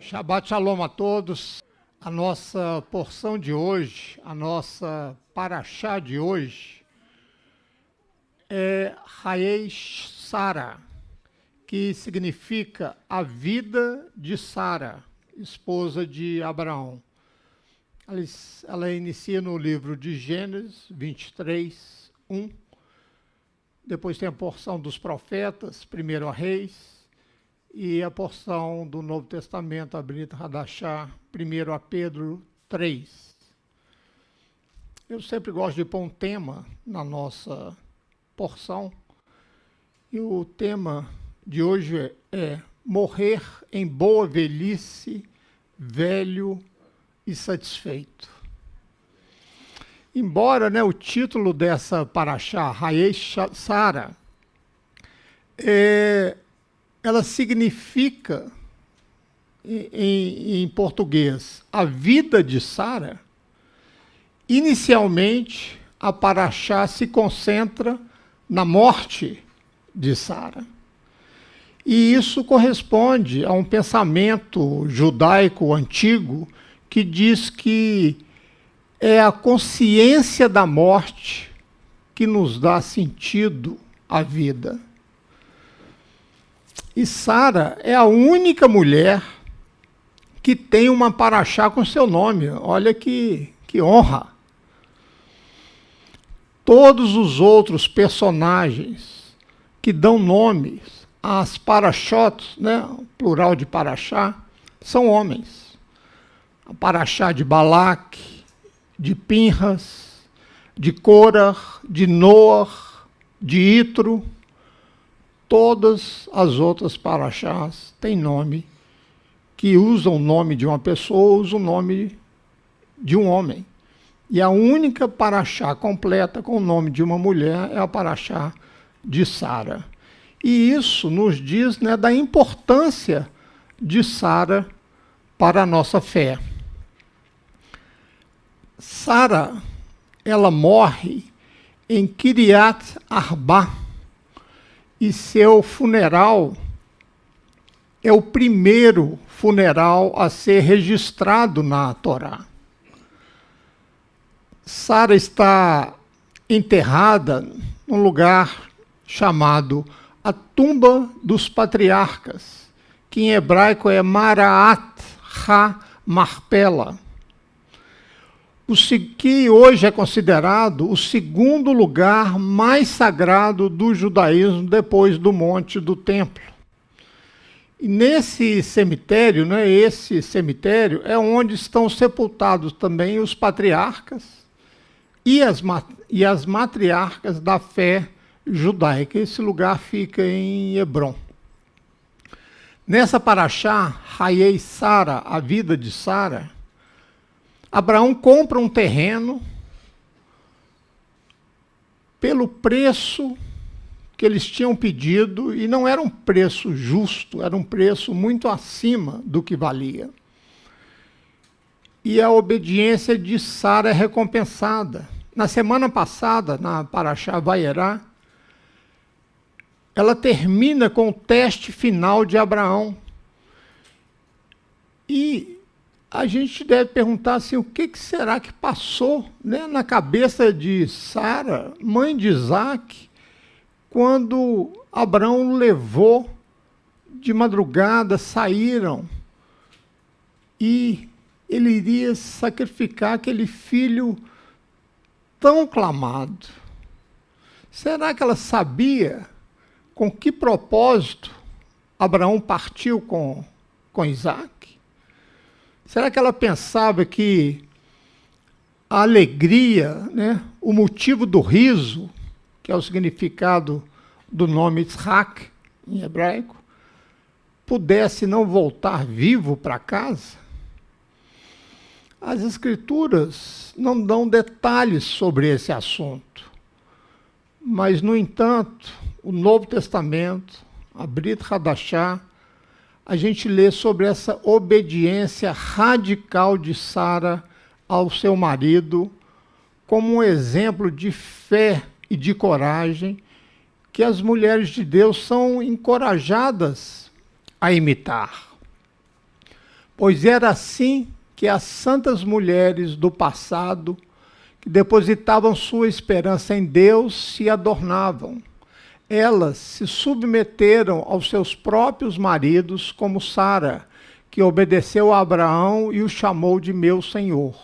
Shabbat Shalom a todos. A nossa porção de hoje, a nossa paraxá de hoje é Hayei Sara, que significa a vida de Sara, esposa de Abraão. Ela inicia no livro de Gênesis 23, 1. Depois tem a porção dos profetas, primeiro a Reis, e a porção do Novo Testamento, a Brit Hadashah, primeiro a Pedro 3. Eu sempre gosto de pôr um tema na nossa porção, e o tema de hoje é morrer em boa velhice, velho e satisfeito. Embora o título dessa paraxá, Hayei Sara, ela significa, em português, a vida de Sara. Inicialmente, a paraxá se concentra na morte de Sara. E isso corresponde a um pensamento judaico antigo que diz que é a consciência da morte que nos dá sentido à vida. E Sara é a única mulher que tem uma paraxá com seu nome. Olha que honra! Todos os outros personagens que dão nomes às paraxotes, plural de paraxá, são homens. A paraxá de Balaque, de Pinhas, de Corah, de Noah, de Itro. Todas as outras paraxás têm nome, que usam o nome de uma pessoa, usam o nome de um homem. E a única paraxá completa com o nome de uma mulher é a paraxá de Sara. E isso nos diz da importância de Sara para a nossa fé. Sara, ela morre em Kiriat Arba, e seu funeral é o primeiro funeral a ser registrado na Torá. Sara está enterrada num lugar chamado a tumba dos patriarcas, que em hebraico é Maraat Ha-Marpela, que hoje é considerado o segundo lugar mais sagrado do judaísmo depois do Monte do Templo. E nesse cemitério, esse cemitério é onde estão sepultados também os patriarcas e as matriarcas da fé judaica. Esse lugar fica em Hebron. Nessa paraxá, Hayei Sara, a vida de Sara, Abraão compra um terreno pelo preço que eles tinham pedido, e não era um preço justo, era um preço muito acima do que valia. E a obediência de Sara é recompensada. Na semana passada, na paraxá Vayera, ela termina com o teste final de Abraão. E a gente deve perguntar assim, o que será que passou na cabeça de Sara, mãe de Isaac, quando Abraão levou de madrugada, saíram, e ele iria sacrificar aquele filho tão clamado. Será que ela sabia com que propósito Abraão partiu com Isaac? Será que ela pensava que a alegria, o motivo do riso, que é o significado do nome Yitzhak, em hebraico, pudesse não voltar vivo para casa? As Escrituras não dão detalhes sobre esse assunto, mas, no entanto, o Novo Testamento, a Brit Hadashah, a gente lê sobre essa obediência radical de Sara ao seu marido como um exemplo de fé e de coragem que as mulheres de Deus são encorajadas a imitar. pois era assim que as santas mulheres do passado, que depositavam sua esperança em Deus, se adornavam. Elas se submeteram aos seus próprios maridos, como Sara, que obedeceu a Abraão e o chamou de meu senhor.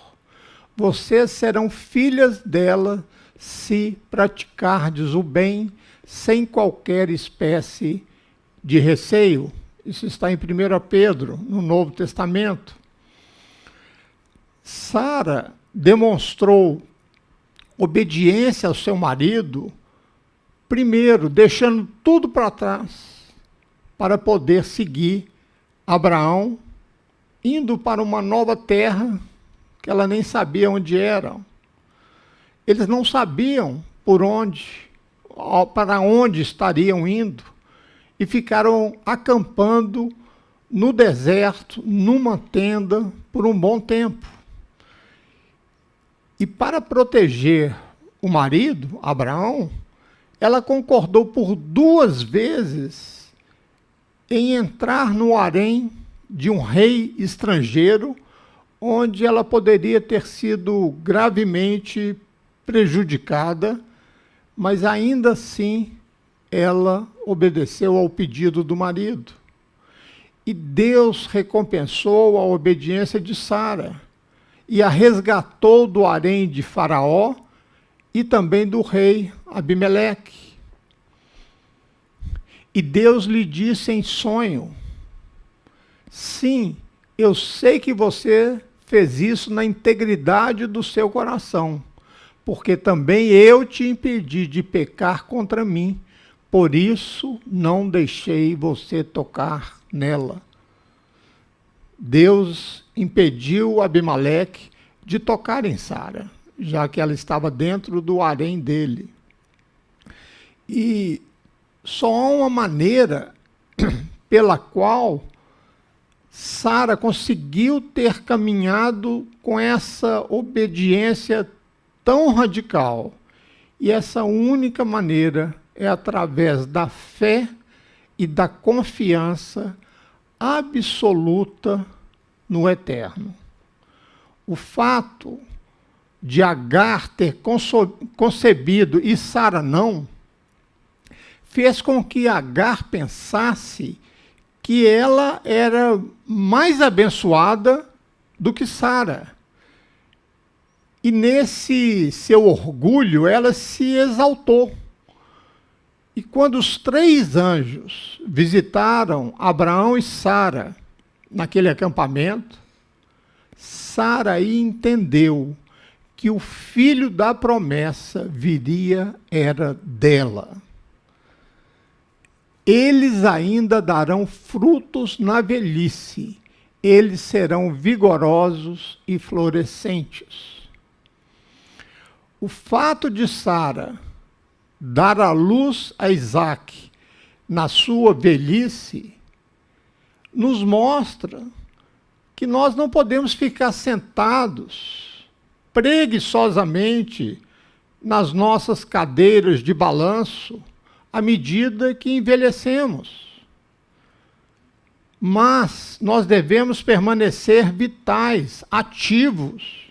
Vocês serão filhas dela se praticardes o bem sem qualquer espécie de receio. Isso está em 1 Pedro, no Novo Testamento. Sara demonstrou obediência ao seu marido, primeiro, deixando tudo para trás, para poder seguir Abraão, indo para uma nova terra que ela nem sabia onde era. Eles não sabiam para onde estariam indo, e ficaram acampando no deserto, numa tenda, por um bom tempo. E para proteger o marido, Abraão, ela concordou por 2 vezes em entrar no harém de um rei estrangeiro, onde ela poderia ter sido gravemente prejudicada, mas ainda assim ela obedeceu ao pedido do marido. E Deus recompensou a obediência de Sara e a resgatou do harém de Faraó e também do rei Abimeleque. E Deus lhe disse em sonho: sim, eu sei que você fez isso na integridade do seu coração, porque também eu te impedi de pecar contra mim, por isso não deixei você tocar nela. Deus impediu Abimeleque de tocar em Sara, já que ela estava dentro do harém dele. E só há uma maneira pela qual Sara conseguiu ter caminhado com essa obediência tão radical. E essa única maneira é através da fé e da confiança absoluta no Eterno. O fato de Agar ter concebido e Sara não, fez com que Agar pensasse que ela era mais abençoada do que Sara. E nesse seu orgulho, ela se exaltou. E quando os 3 anjos visitaram Abraão e Sara naquele acampamento, Sara aí entendeu que o filho da promessa era dela. Eles ainda darão frutos na velhice, eles serão vigorosos e florescentes. O fato de Sara dar à luz a Isaque na sua velhice nos mostra que nós não podemos ficar sentados preguiçosamente nas nossas cadeiras de balanço à medida que envelhecemos. Mas nós devemos permanecer vitais, ativos,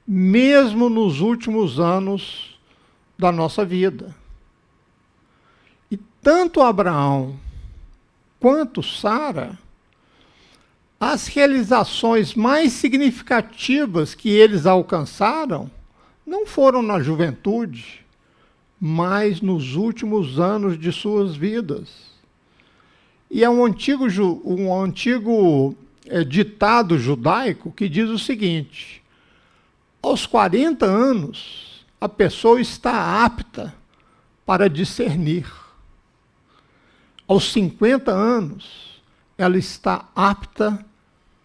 mesmo nos últimos anos da nossa vida. E tanto Abraão quanto Sara, as realizações mais significativas que eles alcançaram não foram na juventude, mas nos últimos anos de suas vidas. E é um antigo ditado judaico que diz o seguinte: aos 40 anos, a pessoa está apta para discernir. Aos 50 anos, ela está apta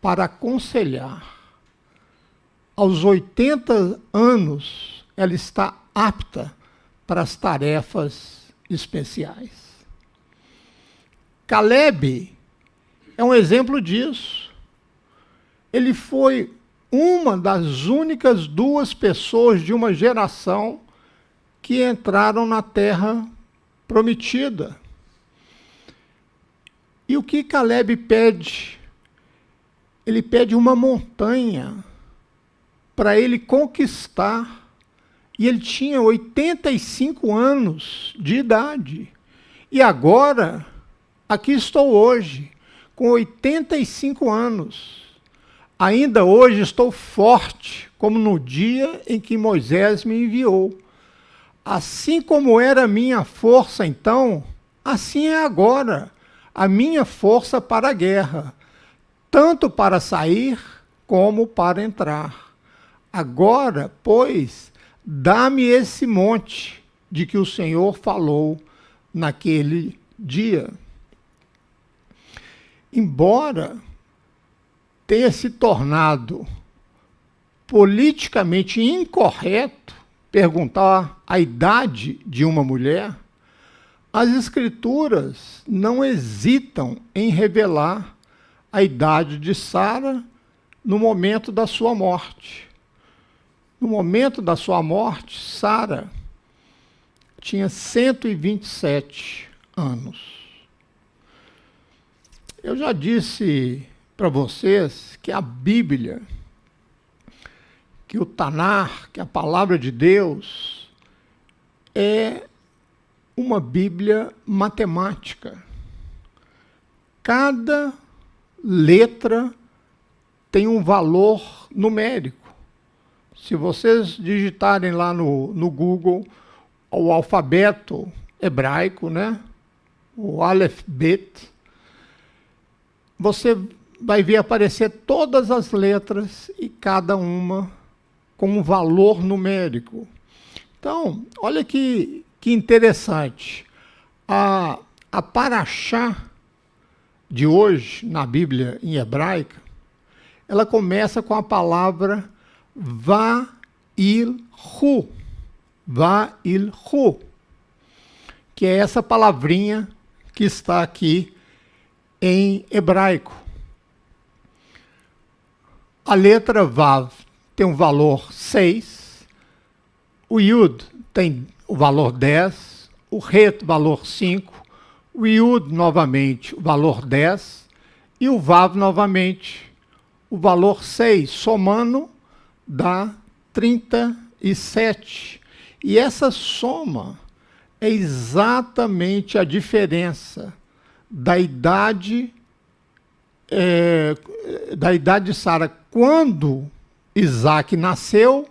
para aconselhar. Aos 80 anos, ela está apta para as tarefas especiais. Caleb é um exemplo disso. Ele foi uma das únicas 2 pessoas de uma geração que entraram na terra prometida. E o que Caleb pede? ele pede uma montanha para ele conquistar. E ele tinha 85 anos de idade. E agora, aqui estou hoje, com 85 anos. Ainda hoje estou forte, como no dia em que Moisés me enviou. Assim como era a minha força então, assim é agora a minha força para a guerra, tanto para sair como para entrar. Agora, pois, dá-me esse monte de que o Senhor falou naquele dia. Embora tenha se tornado politicamente incorreto perguntar a idade de uma mulher, as Escrituras não hesitam em revelar a idade de Sara no momento da sua morte. No momento da sua morte, Sara tinha 127 anos. Eu já disse para vocês que a Bíblia, que o Tanar, que a palavra de Deus, é uma Bíblia matemática. Cada letra tem um valor numérico. Se vocês digitarem lá no Google o alfabeto hebraico, né? O Aleph Bet, você vai ver aparecer todas as letras e cada uma com um valor numérico. Então, olha que interessante. A Parashá de hoje, na Bíblia em hebraica, ela começa com a palavra Va'ilhu. Va'ilhu, que é essa palavrinha que está aqui em hebraico. A letra Vav tem um valor 6, o Yud tem o valor 10, o Het valor 5, o Yud novamente o valor 10 e o Vav novamente o valor 6, somando dá 37. E essa soma é exatamente a diferença da idade de Sara quando Isaac nasceu,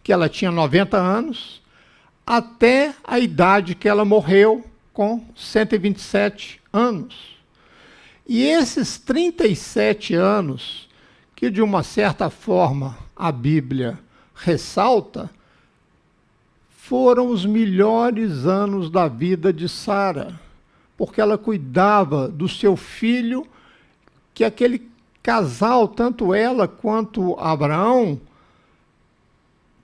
que ela tinha 90 anos, até a idade que ela morreu, com 127 anos. E esses 37 anos, que de uma certa forma a Bíblia ressalta, foram os melhores anos da vida de Sara, porque ela cuidava do seu filho, que aquele casal, tanto ela quanto Abraão,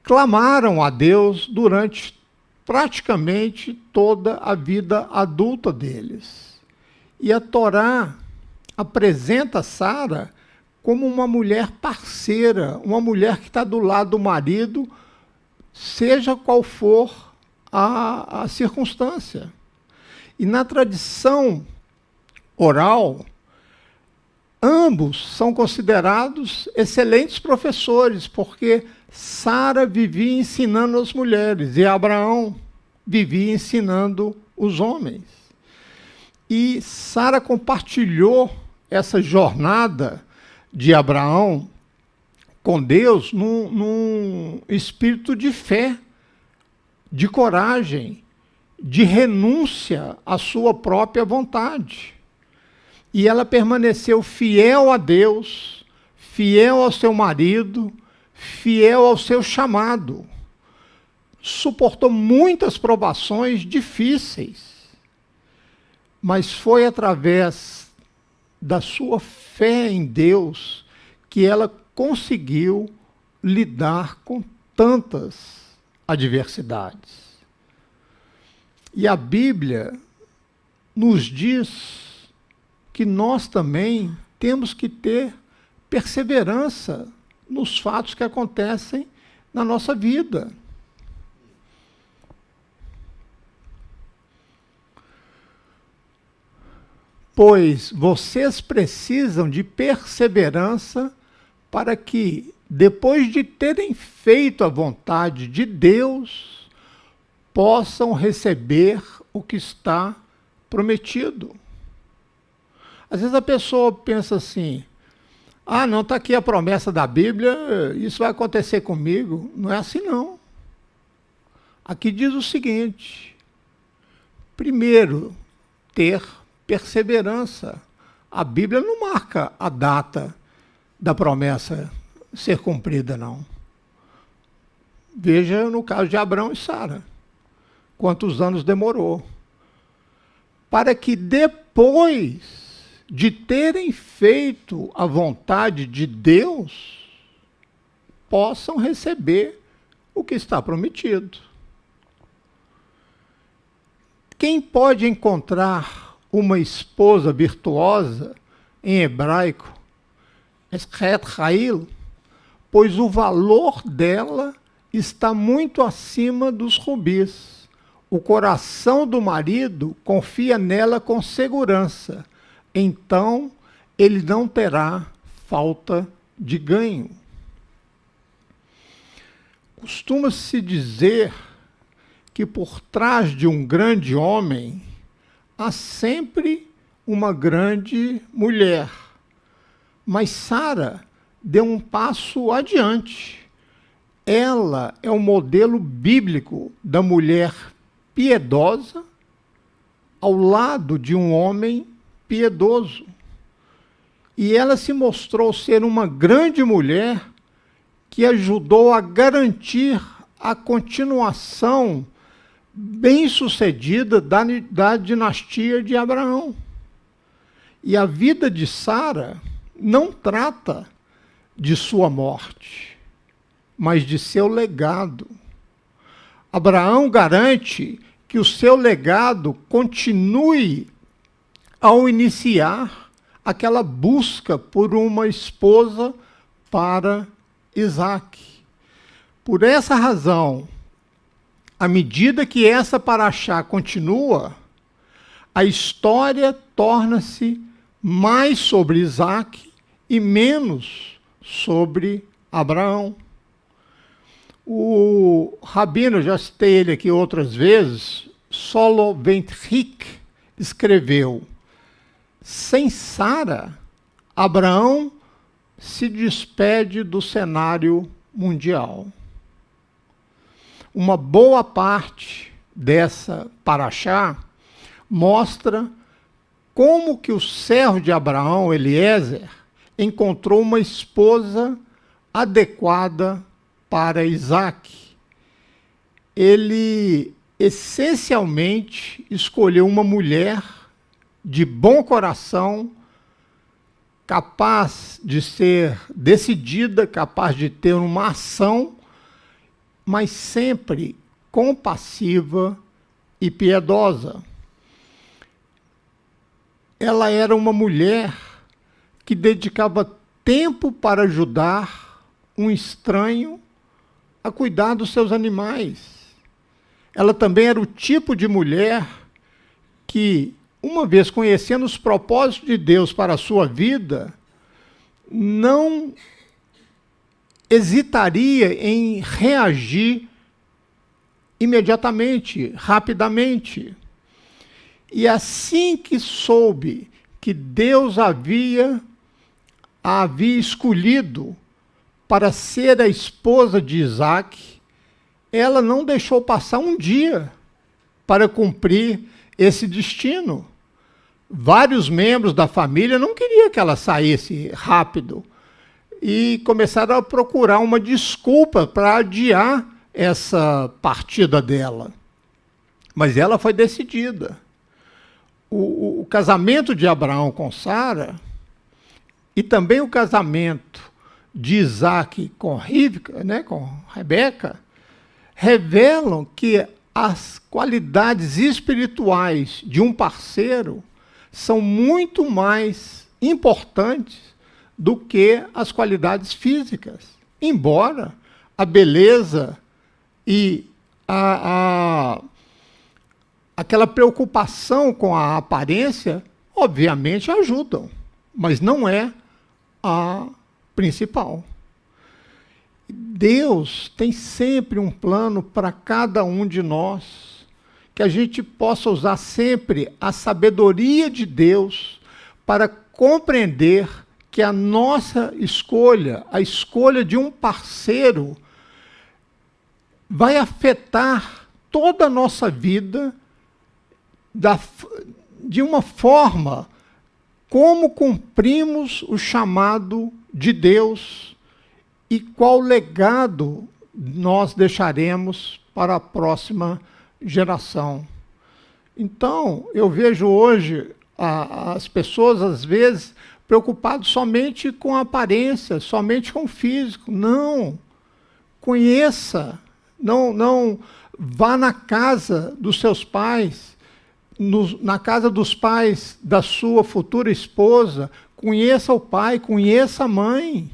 clamaram a Deus durante praticamente toda a vida adulta deles. E a Torá apresenta Sara como uma mulher parceira, uma mulher que está do lado do marido, seja qual for a circunstância. E na tradição oral, ambos são considerados excelentes professores, porque Sara vivia ensinando as mulheres e Abraão vivia ensinando os homens. E Sara compartilhou essa jornada de Abraão com Deus num espírito de fé, de coragem, de renúncia à sua própria vontade. E ela permaneceu fiel a Deus, fiel ao seu marido, fiel ao seu chamado. Suportou muitas provações difíceis, mas foi através da sua fé em Deus que ela conseguiu lidar com tantas adversidades. E a Bíblia nos diz que nós também temos que ter perseverança nos fatos que acontecem na nossa vida. pois vocês precisam de perseverança para que, depois de terem feito a vontade de Deus, possam receber o que está prometido. Às vezes a pessoa pensa assim, não, está aqui a promessa da Bíblia, isso vai acontecer comigo. Não é assim não. Aqui diz o seguinte, primeiro, ter perseverança. A Bíblia não marca a data da promessa ser cumprida, não. Veja no caso de Abraão e Sara, quantos anos demorou. Para que depois de terem feito a vontade de Deus, possam receber o que está prometido. Quem pode encontrar uma esposa virtuosa, em hebraico, Eshet Ha'il, pois o valor dela está muito acima dos rubis. O coração do marido confia nela com segurança, então ele não terá falta de ganho. Costuma-se dizer que por trás de um grande homem há sempre uma grande mulher. Mas Sara deu um passo adiante. Ela é o modelo bíblico da mulher piedosa ao lado de um homem piedoso. E ela se mostrou ser uma grande mulher que ajudou a garantir a continuação bem-sucedida da dinastia de Abraão. E a vida de Sara não trata de sua morte, mas de seu legado. Abraão garante que o seu legado continue ao iniciar aquela busca por uma esposa para Isaque. Por essa razão, à medida que essa paraxá continua, a história torna-se mais sobre Isaque e menos sobre Abraão. O rabino, já citei ele aqui outras vezes, Soloveitchik, escreveu: sem Sara, Abraão se despede do cenário mundial. Uma boa parte dessa paraxá mostra como que o servo de Abraão, Eliezer, encontrou uma esposa adequada para Isaque. Ele essencialmente escolheu uma mulher de bom coração, capaz de ser decidida, capaz de ter uma ação, mas sempre compassiva e piedosa. Ela era uma mulher que dedicava tempo para ajudar um estranho a cuidar dos seus animais. Ela também era o tipo de mulher que, uma vez conhecendo os propósitos de Deus para a sua vida, não hesitaria em reagir imediatamente, rapidamente. E assim que soube que Deus a havia escolhido para ser a esposa de Isaque, ela não deixou passar um dia para cumprir esse destino. Vários membros da família não queriam que ela saísse rápido e começaram a procurar uma desculpa para adiar essa partida dela. Mas ela foi decidida. O casamento de Abraão com Sara e também o casamento de Isaque com Rivca, com Rebeca, revelam que as qualidades espirituais de um parceiro são muito mais importantes do que as qualidades físicas. Embora a beleza e aquela preocupação com a aparência, obviamente ajudam, mas não é a principal. Deus tem sempre um plano para cada um de nós, que a gente possa usar sempre a sabedoria de Deus para compreender que a nossa escolha, a escolha de um parceiro, vai afetar toda a nossa vida de uma forma como cumprimos o chamado de Deus e qual legado nós deixaremos para a próxima geração. Então, eu vejo hoje as pessoas, às vezes, preocupadas somente com a aparência, somente com o físico. Não. Conheça. Não vá na casa dos seus pais, na casa dos pais da sua futura esposa. Conheça o pai, conheça a mãe.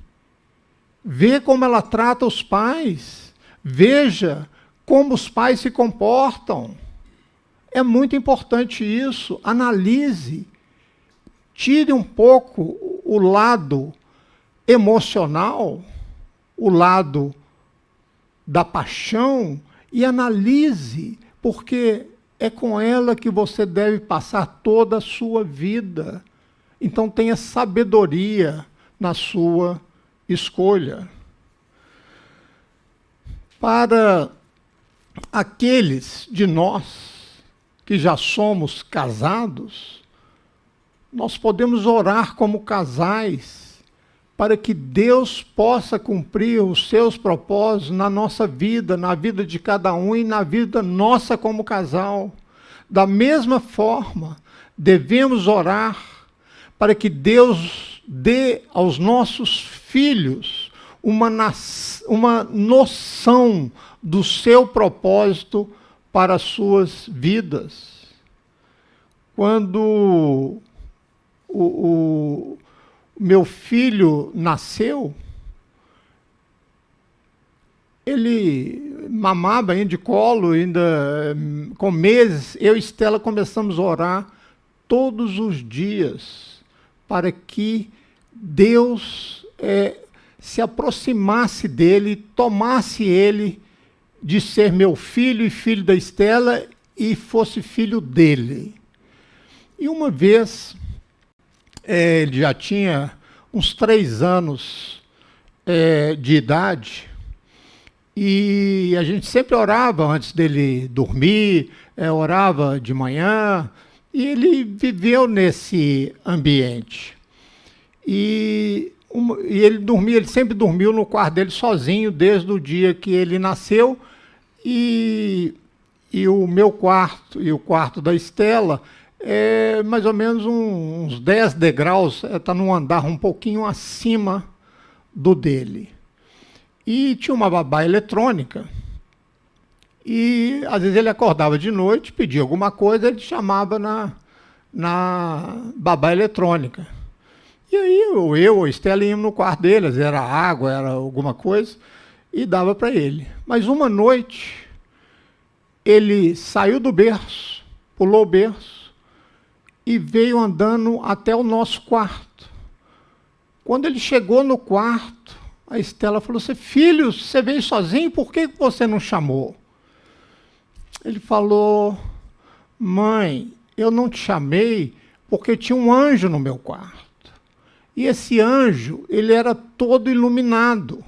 Vê como ela trata os pais. Veja como os pais se comportam. É muito importante isso. Analise. Tire um pouco o lado emocional, o lado da paixão, e analise, porque é com ela que você deve passar toda a sua vida. Então tenha sabedoria na sua escolha. Para aqueles de nós que já somos casados, nós podemos orar como casais para que Deus possa cumprir os seus propósitos na nossa vida, na vida de cada um e na vida nossa como casal. Da mesma forma, devemos orar para que Deus dê aos nossos filhos uma noção do seu propósito para as suas vidas. Quando o meu filho nasceu, ele mamava ainda de colo, ainda com meses. Eu e Estela começamos a orar todos os dias para que Deus se aproximasse dele, tomasse ele de ser meu filho e filho da Estela e fosse filho dele. E uma vez, ele já tinha uns 3 anos de idade, e a gente sempre orava antes dele dormir, orava de manhã, e ele viveu nesse ambiente. E ele sempre dormiu no quarto dele sozinho, desde o dia que ele nasceu, e o meu quarto e o quarto da Estela mais ou menos uns 10 degraus, está num andar um pouquinho acima do dele. E tinha uma babá eletrônica, e às vezes ele acordava de noite, pedia alguma coisa, ele chamava na babá eletrônica. E aí eu ou a Estela íamos no quarto dele, às vezes era água, era alguma coisa, e dava para ele. Mas uma noite, ele saiu do berço, pulou o berço, e veio andando até o nosso quarto. Quando ele chegou no quarto, a Estela falou assim: filho, você veio sozinho, por que você não chamou? Ele falou: mãe, eu não te chamei porque tinha um anjo no meu quarto. E esse anjo, ele era todo iluminado.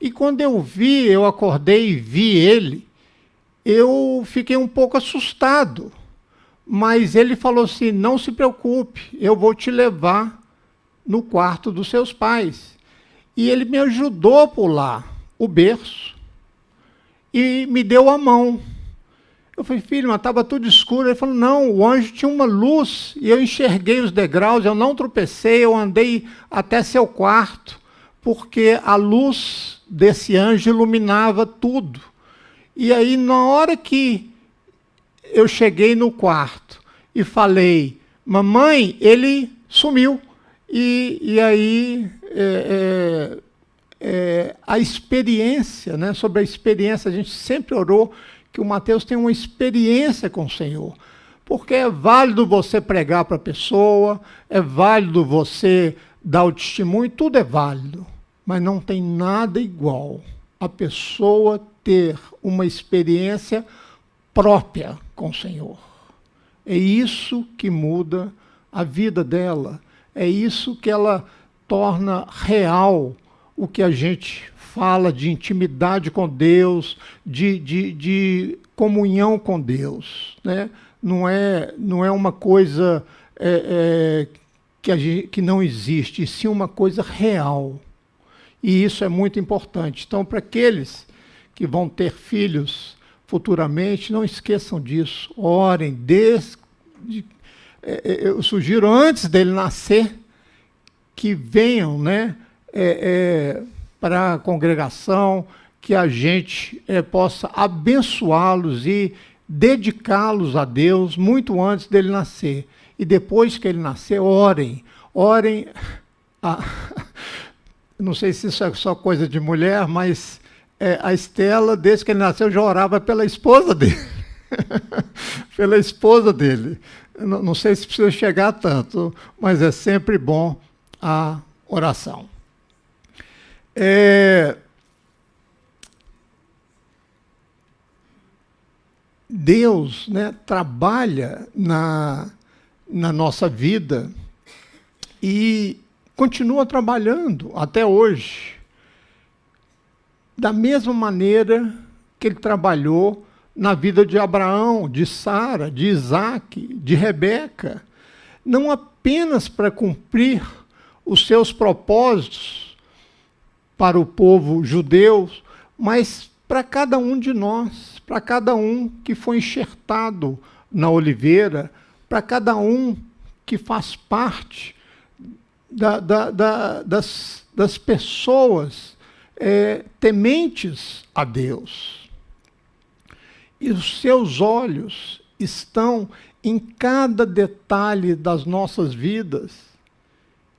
E quando eu acordei e vi ele, eu fiquei um pouco assustado. Mas ele falou assim: não se preocupe, eu vou te levar no quarto dos seus pais. E ele me ajudou a pular o berço e me deu a mão. Eu falei: filho, mas estava tudo escuro. Ele falou: não, o anjo tinha uma luz e eu enxerguei os degraus, eu não tropecei, eu andei até seu quarto, porque a luz desse anjo iluminava tudo. E aí, na hora que eu cheguei no quarto e falei: mamãe, ele sumiu. E aí a experiência, né? Sobre a experiência, a gente sempre orou que o Mateus tenha uma experiência com o Senhor. Porque é válido você pregar para a pessoa, é válido você dar o testemunho, tudo é válido. Mas não tem nada igual a pessoa ter uma experiência própria com o Senhor. É isso que muda a vida dela. É isso que ela torna real o que a gente fala de intimidade com Deus, de comunhão com Deus, né? Não é uma coisa que não existe, e sim uma coisa real. E isso é muito importante. Então, para aqueles que vão ter filhos futuramente, não esqueçam disso. Orem, eu sugiro antes dele nascer, que venham, né, para a congregação, que a gente possa abençoá-los e dedicá-los a Deus muito antes dele nascer. E depois que ele nascer, orem. Não sei se isso é só coisa de mulher, mas a Estela, desde que ele nasceu, já orava pela esposa dele. Pela esposa dele. Não sei se precisa chegar a tanto, mas é sempre bom a oração. Deus, né, trabalha na nossa vida e continua trabalhando até hoje, da mesma maneira que ele trabalhou na vida de Abraão, de Sara, de Isaac, de Rebeca, não apenas para cumprir os seus propósitos para o povo judeu, mas para cada um de nós, para cada um que foi enxertado na oliveira, para cada um que faz parte das pessoas tementes a Deus. E os seus olhos estão em cada detalhe das nossas vidas.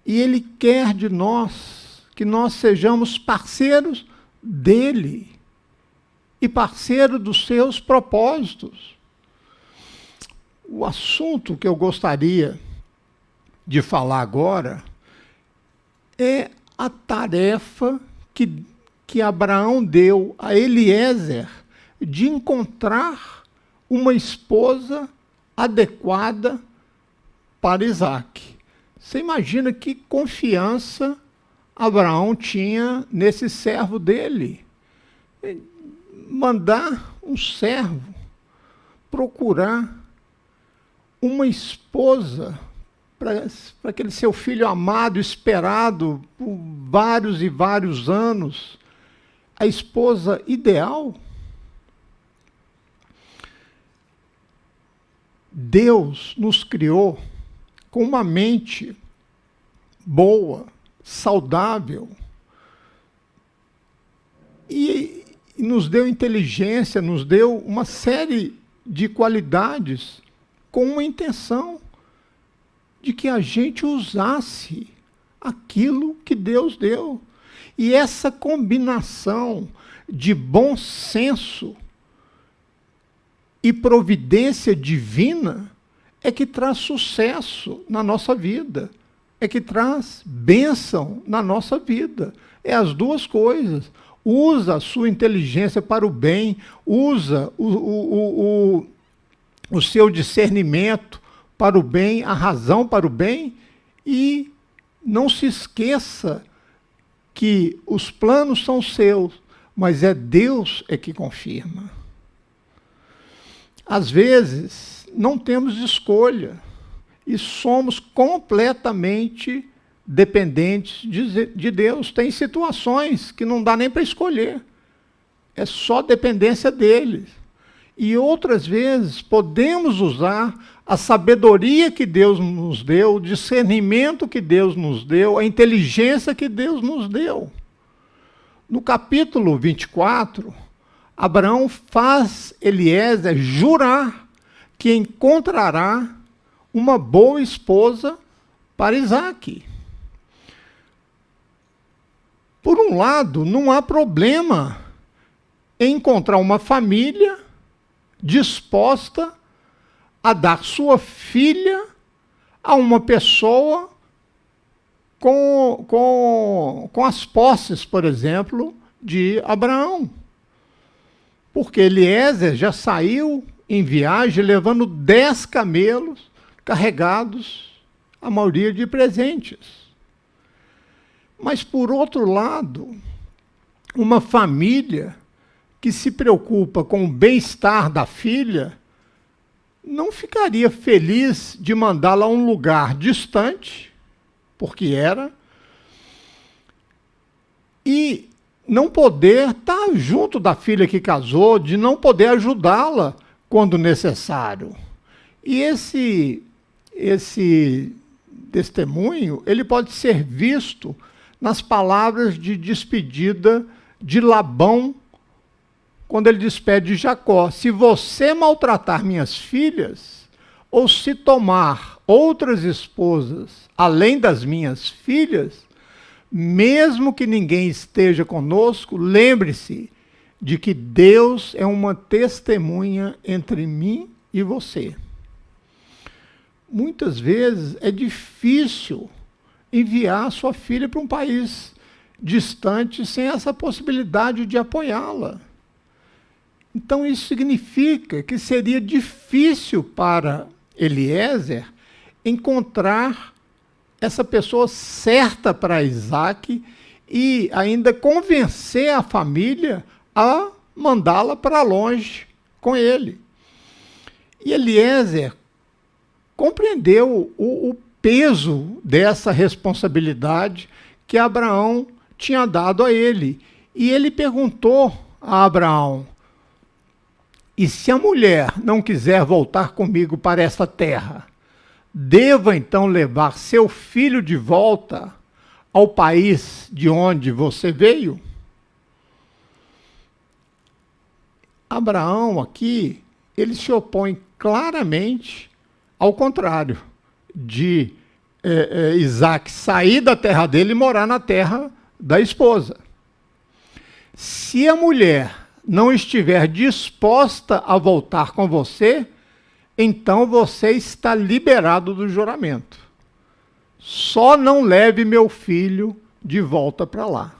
E Ele quer de nós que nós sejamos parceiros dEle e parceiros dos seus propósitos. O assunto que eu gostaria de falar agora é a tarefa que Abraão deu a Eliezer de encontrar uma esposa adequada para Isaac. Você imagina que confiança Abraão tinha nesse servo dele. Mandar um servo procurar uma esposa para aquele seu filho amado, esperado por vários e vários anos, a esposa ideal. Deus nos criou com uma mente boa, saudável, e nos deu inteligência, nos deu uma série de qualidades com uma intenção de que a gente usasse aquilo que Deus deu. E essa combinação de bom senso e providência divina é que traz sucesso na nossa vida, é que traz bênção na nossa vida. É as duas coisas. Usa a sua inteligência para o bem, usa o seu discernimento para o bem, a razão para o bem, e não se esqueça que os planos são seus, mas é Deus que confirma. Às vezes, não temos escolha e somos completamente dependentes de Deus. Tem situações que não dá nem para escolher, é só dependência dele. E outras vezes podemos usar a sabedoria que Deus nos deu, o discernimento que Deus nos deu, a inteligência que Deus nos deu. No capítulo 24, Abraão faz Eliezer jurar que encontrará uma boa esposa para Isaac. Por um lado, não há problema em encontrar uma família disposta a dar sua filha a uma pessoa com as posses, por exemplo, de Abraão. Porque Eliezer já saiu em viagem levando 10 camelos carregados, a maioria de presentes. Mas, por outro lado, uma família que se preocupa com o bem-estar da filha não ficaria feliz de mandá-la a um lugar distante, porque era, e não poder estar junto da filha que casou, de não poder ajudá-la quando necessário. E esse testemunho, ele pode ser visto nas palavras de despedida de Labão, quando ele despede Jacó: se você maltratar minhas filhas, ou se tomar outras esposas além das minhas filhas, mesmo que ninguém esteja conosco, lembre-se de que Deus é uma testemunha entre mim e você. Muitas vezes é difícil enviar sua filha para um país distante sem essa possibilidade de apoiá-la. Então isso significa que seria difícil para Eliezer encontrar essa pessoa certa para Isaac e ainda convencer a família a mandá-la para longe com ele. E Eliezer compreendeu o peso dessa responsabilidade que Abraão tinha dado a ele. E ele perguntou a Abraão: e se a mulher não quiser voltar comigo para essa terra, devo então levar seu filho de volta ao país de onde você veio? Abraão aqui, ele se opõe claramente ao contrário de Isaac sair da terra dele e morar na terra da esposa. Se a mulher não estiver disposta a voltar com você, então você está liberado do juramento. Só não leve meu filho de volta para lá.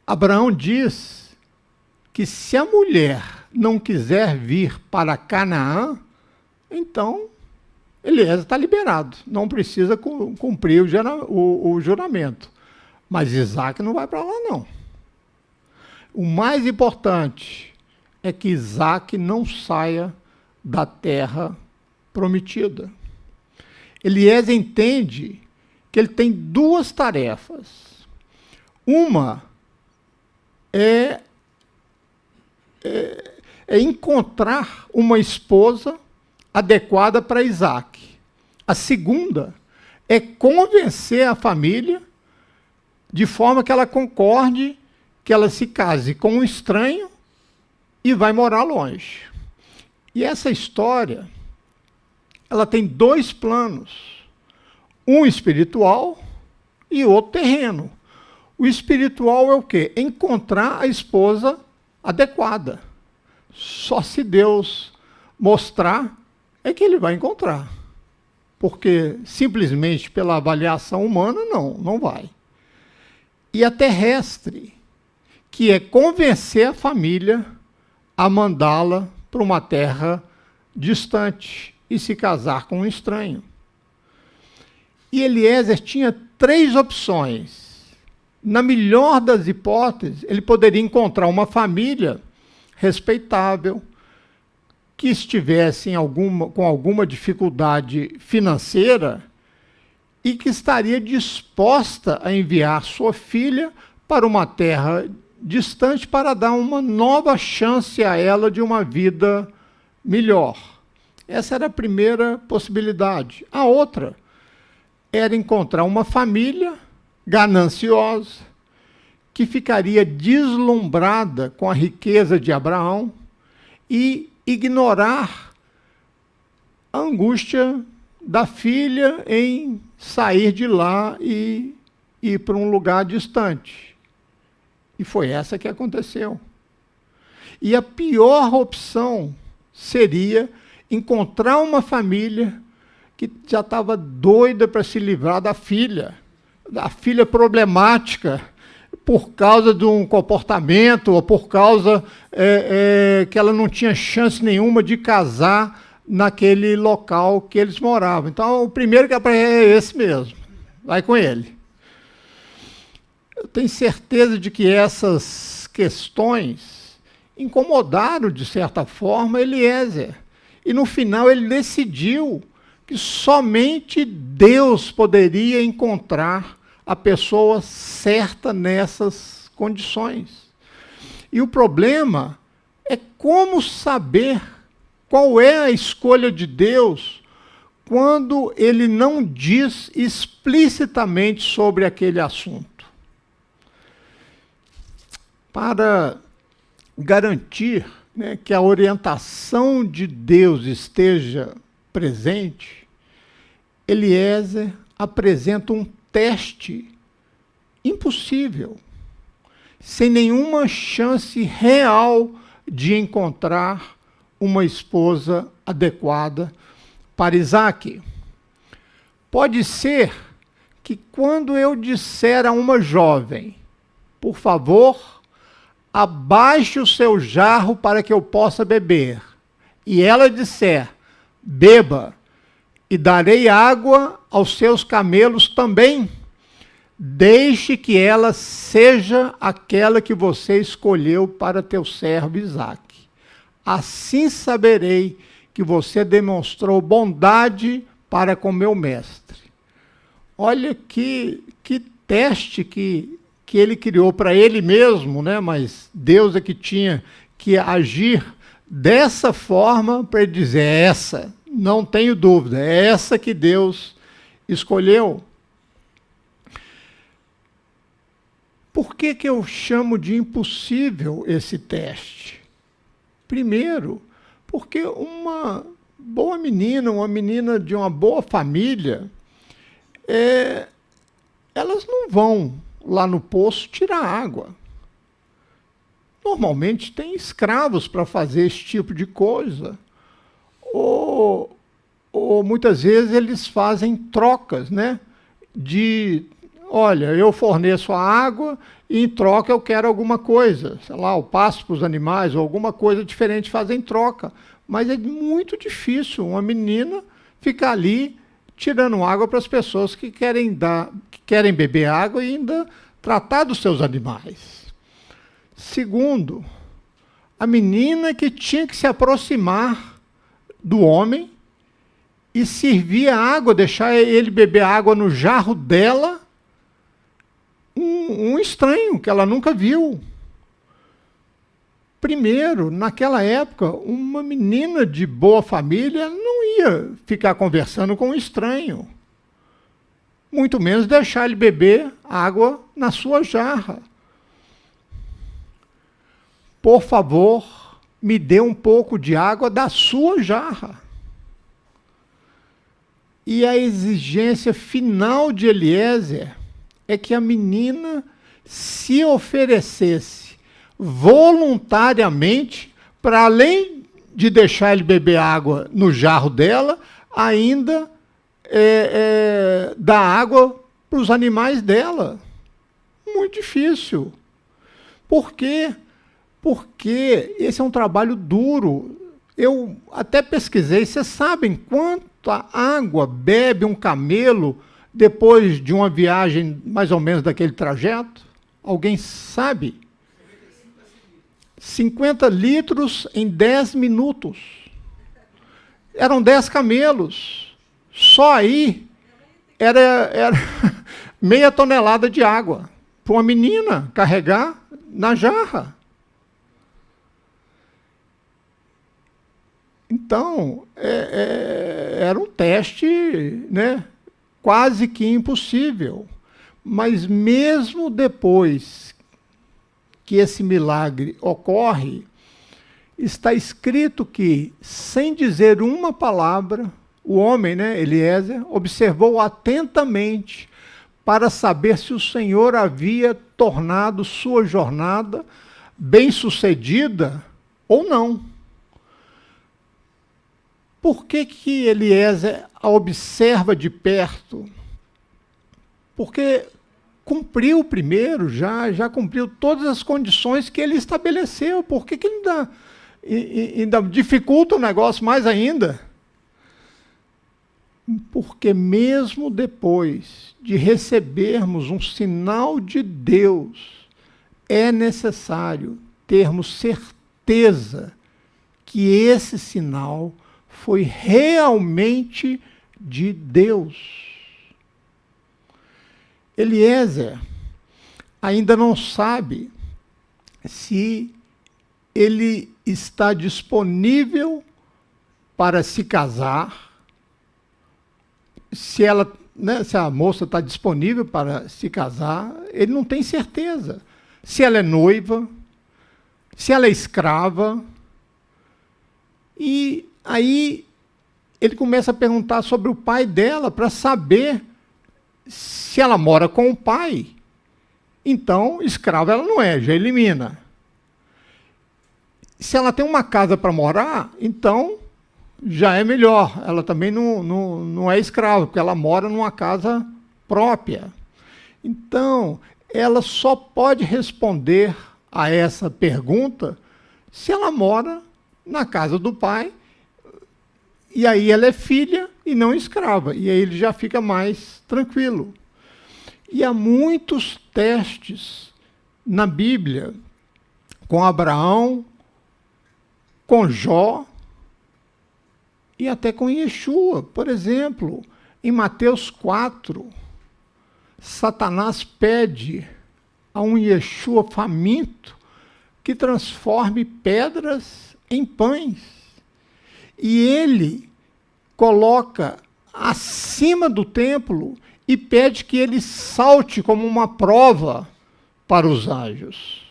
Abraão diz que se a mulher não quiser vir para Canaã, então Eliezer está liberado, não precisa cumprir o juramento. Mas Isaac não vai para lá, não. O mais importante é que Isaac não saia da terra prometida. Eliezer entende que ele tem duas tarefas. Uma é encontrar uma esposa adequada para Isaac. A segunda é convencer a família de forma que ela concorde que ela se case com um estranho e vai morar longe. E essa história, ela tem dois planos, um espiritual e outro terreno. O espiritual é o quê? Encontrar a esposa adequada. Só se Deus mostrar é que ele vai encontrar. Porque simplesmente pela avaliação humana, não vai. E a terrestre, que é convencer a família a mandá-la para uma terra distante e se casar com um estranho. E Eliezer tinha 3 opções. Na melhor das hipóteses, ele poderia encontrar uma família respeitável, que estivesse com alguma dificuldade financeira e que estaria disposta a enviar sua filha para uma terra distante para dar uma nova chance a ela de uma vida melhor. Essa era a primeira possibilidade. A outra era encontrar uma família gananciosa que ficaria deslumbrada com a riqueza de Abraão e ignorar a angústia da filha em sair de lá e ir para um lugar distante. E foi essa que aconteceu. E a pior opção seria encontrar uma família que já estava doida para se livrar da filha problemática, por causa de um comportamento, ou por causa que ela não tinha chance nenhuma de casar naquele local que eles moravam. Então, o primeiro que aparece é esse mesmo. Vai com ele. Eu tenho certeza de que essas questões incomodaram, de certa forma, Eliezer. E, no final, ele decidiu que somente Deus poderia encontrar a pessoa certa nessas condições. E o problema é como saber qual é a escolha de Deus quando ele não diz explicitamente sobre aquele assunto. Para garantir, né, que a orientação de Deus esteja presente, Eliezer apresenta um teste impossível, sem nenhuma chance real de encontrar uma esposa adequada para Isaque. Pode ser que quando eu disser a uma jovem, por favor, abaixe o seu jarro para que eu possa beber, e ela disser, beba, e darei água aos seus camelos também, deixe que ela seja aquela que você escolheu para teu servo Isaque. Assim saberei que você demonstrou bondade para com meu mestre. Olha que teste que ele criou para ele mesmo, né? Mas Deus é que tinha que agir dessa forma para ele dizer, é essa, não tenho dúvida, é essa que Deus escolheu. Por que eu chamo de impossível esse teste? Primeiro, porque uma boa menina, uma menina de uma boa família, elas não vão lá no poço tirar água. Normalmente tem escravos para fazer esse tipo de coisa. Ou muitas vezes eles fazem trocas, né? Olha, eu forneço a água e em troca eu quero alguma coisa, sei lá, o pasto para os animais ou alguma coisa diferente, fazem troca. Mas é muito difícil uma menina ficar ali tirando água para as pessoas que querem beber água e ainda tratar dos seus animais. Segundo, a menina que tinha que se aproximar do homem e servir a água, deixar ele beber água no jarro dela, um estranho que ela nunca viu. Primeiro, naquela época, uma menina de boa família não ia ficar conversando com um estranho, muito menos deixar ele beber água na sua jarra. Por favor, me dê um pouco de água da sua jarra. E a exigência final de Eliezer é que a menina se oferecesse voluntariamente, para além de deixar ele beber água no jarro dela, ainda dar água para os animais dela. Muito difícil. Por quê? Porque esse é um trabalho duro. Eu até pesquisei, vocês sabem quanta água bebe um camelo depois de uma viagem mais ou menos daquele trajeto? Alguém sabe? 50 litros em 10 minutos. Eram 10 camelos. Só aí era meia tonelada de água para uma menina carregar na jarra. Então, era um teste, né, quase que impossível. Mas mesmo depois que esse milagre ocorre, está escrito que, sem dizer uma palavra, o homem, né, Eliezer, observou atentamente para saber se o Senhor havia tornado sua jornada bem-sucedida ou não. Por que que Eliezer a observa de perto? Porque cumpriu primeiro, já cumpriu todas as condições que ele estabeleceu. Por que que ainda dificulta o negócio mais ainda? Porque mesmo depois de recebermos um sinal de Deus, é necessário termos certeza que esse sinal foi realmente de Deus. Eliezer ainda não sabe se ele está disponível para se casar, se a moça está disponível para se casar, ele não tem certeza. Se ela é noiva, se ela é escrava. E aí ele começa a perguntar sobre o pai dela para saber se ela mora com o pai. Então, escrava ela não é, já elimina. Se ela tem uma casa para morar, então já é melhor. Ela também não é escrava, porque ela mora numa casa própria. Então, ela só pode responder a essa pergunta se ela mora na casa do pai, e aí ela é filha e não escrava, e aí ele já fica mais tranquilo. E há muitos testes na Bíblia, com Abraão, com Jó, e até com Yeshua. Por exemplo, em Mateus 4, Satanás pede a um Yeshua faminto que transforme pedras em pães. E ele coloca acima do templo e pede que ele salte como uma prova para os anjos.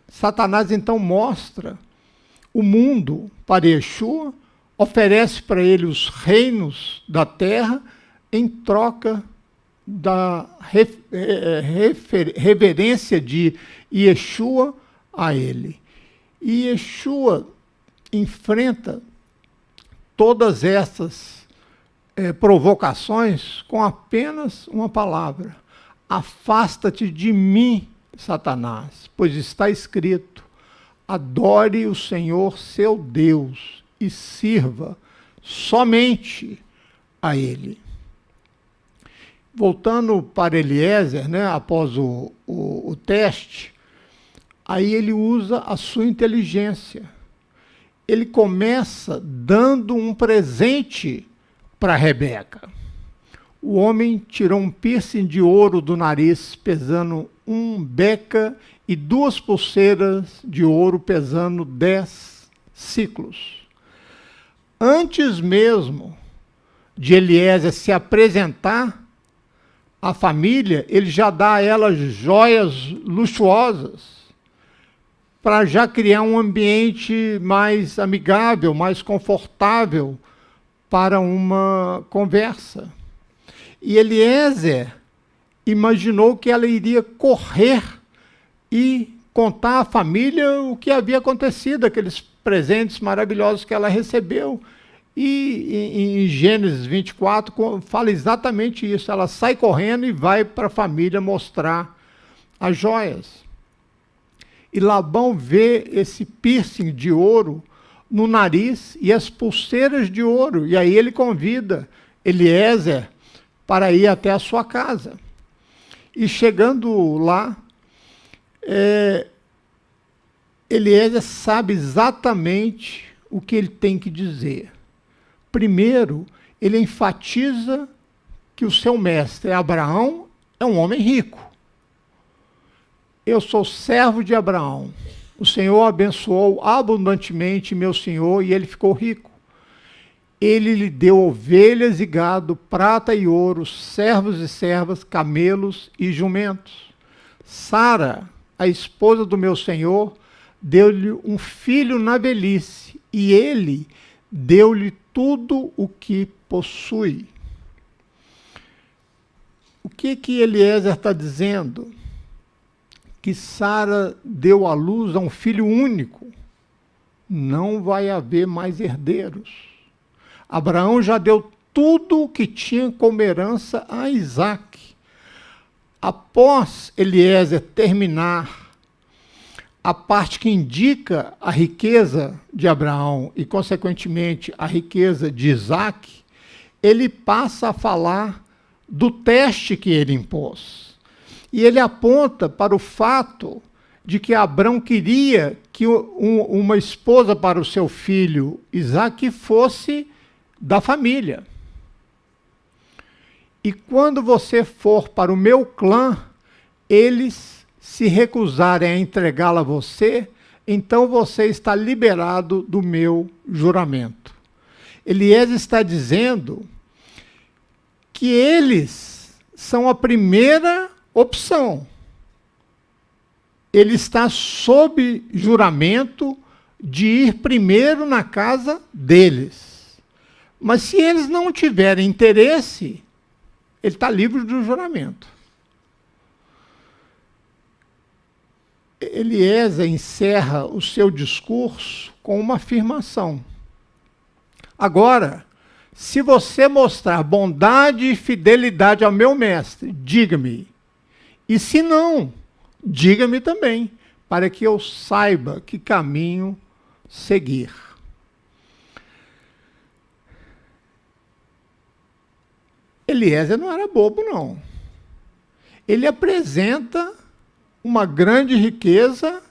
Satanás então mostra o mundo para Yeshua, oferece para ele os reinos da terra em troca da reverência de Yeshua a ele. E Yeshua enfrenta todas essas provocações com apenas uma palavra: afasta-te de mim, Satanás, pois está escrito: adore o Senhor seu Deus e sirva somente a Ele. Voltando para Eliezer, após o teste, aí ele usa a sua inteligência. Ele começa dando um presente para Rebeca. O homem tirou um piercing de ouro do nariz, pesando 1 beca, e 2 pulseiras de ouro, pesando 10 siclos. Antes mesmo de Eliezer se apresentar à família, ele já dá a ela joias luxuosas, para já criar um ambiente mais amigável, mais confortável para uma conversa. E Eliezer imaginou que ela iria correr e contar à família o que havia acontecido, aqueles presentes maravilhosos que ela recebeu. E em Gênesis 24 fala exatamente isso. Ela sai correndo e vai para a família mostrar as joias. E Labão vê esse piercing de ouro no nariz e as pulseiras de ouro. E aí ele convida Eliezer para ir até a sua casa. E chegando lá, Eliezer sabe exatamente o que ele tem que dizer. Primeiro, ele enfatiza que o seu mestre, Abraão, é um homem rico. Eu sou servo de Abraão. O Senhor abençoou abundantemente meu senhor e ele ficou rico. Ele lhe deu ovelhas e gado, prata e ouro, servos e servas, camelos e jumentos. Sara, a esposa do meu senhor, deu-lhe um filho na velhice, e ele deu-lhe tudo o que possui. O que Eliezer está dizendo? Que Sara deu à luz a um filho único, não vai haver mais herdeiros. Abraão já deu tudo o que tinha como herança a Isaque. Após Eliezer terminar a parte que indica a riqueza de Abraão e, consequentemente, a riqueza de Isaque, ele passa a falar do teste que ele impôs. E ele aponta para o fato de que Abraão queria que uma esposa para o seu filho Isaque fosse da família. E quando você for para o meu clã, eles se recusarem a entregá-la a você, então você está liberado do meu juramento. Eliezer está dizendo que eles são a primeira opção. Ele está sob juramento de ir primeiro na casa deles. Mas se eles não tiverem interesse, ele está livre do juramento. Eliezer encerra o seu discurso com uma afirmação. Agora, se você mostrar bondade e fidelidade ao meu mestre, diga-me. E se não, diga-me também, para que eu saiba que caminho seguir. Eliezer não era bobo, não. Ele apresenta uma grande riqueza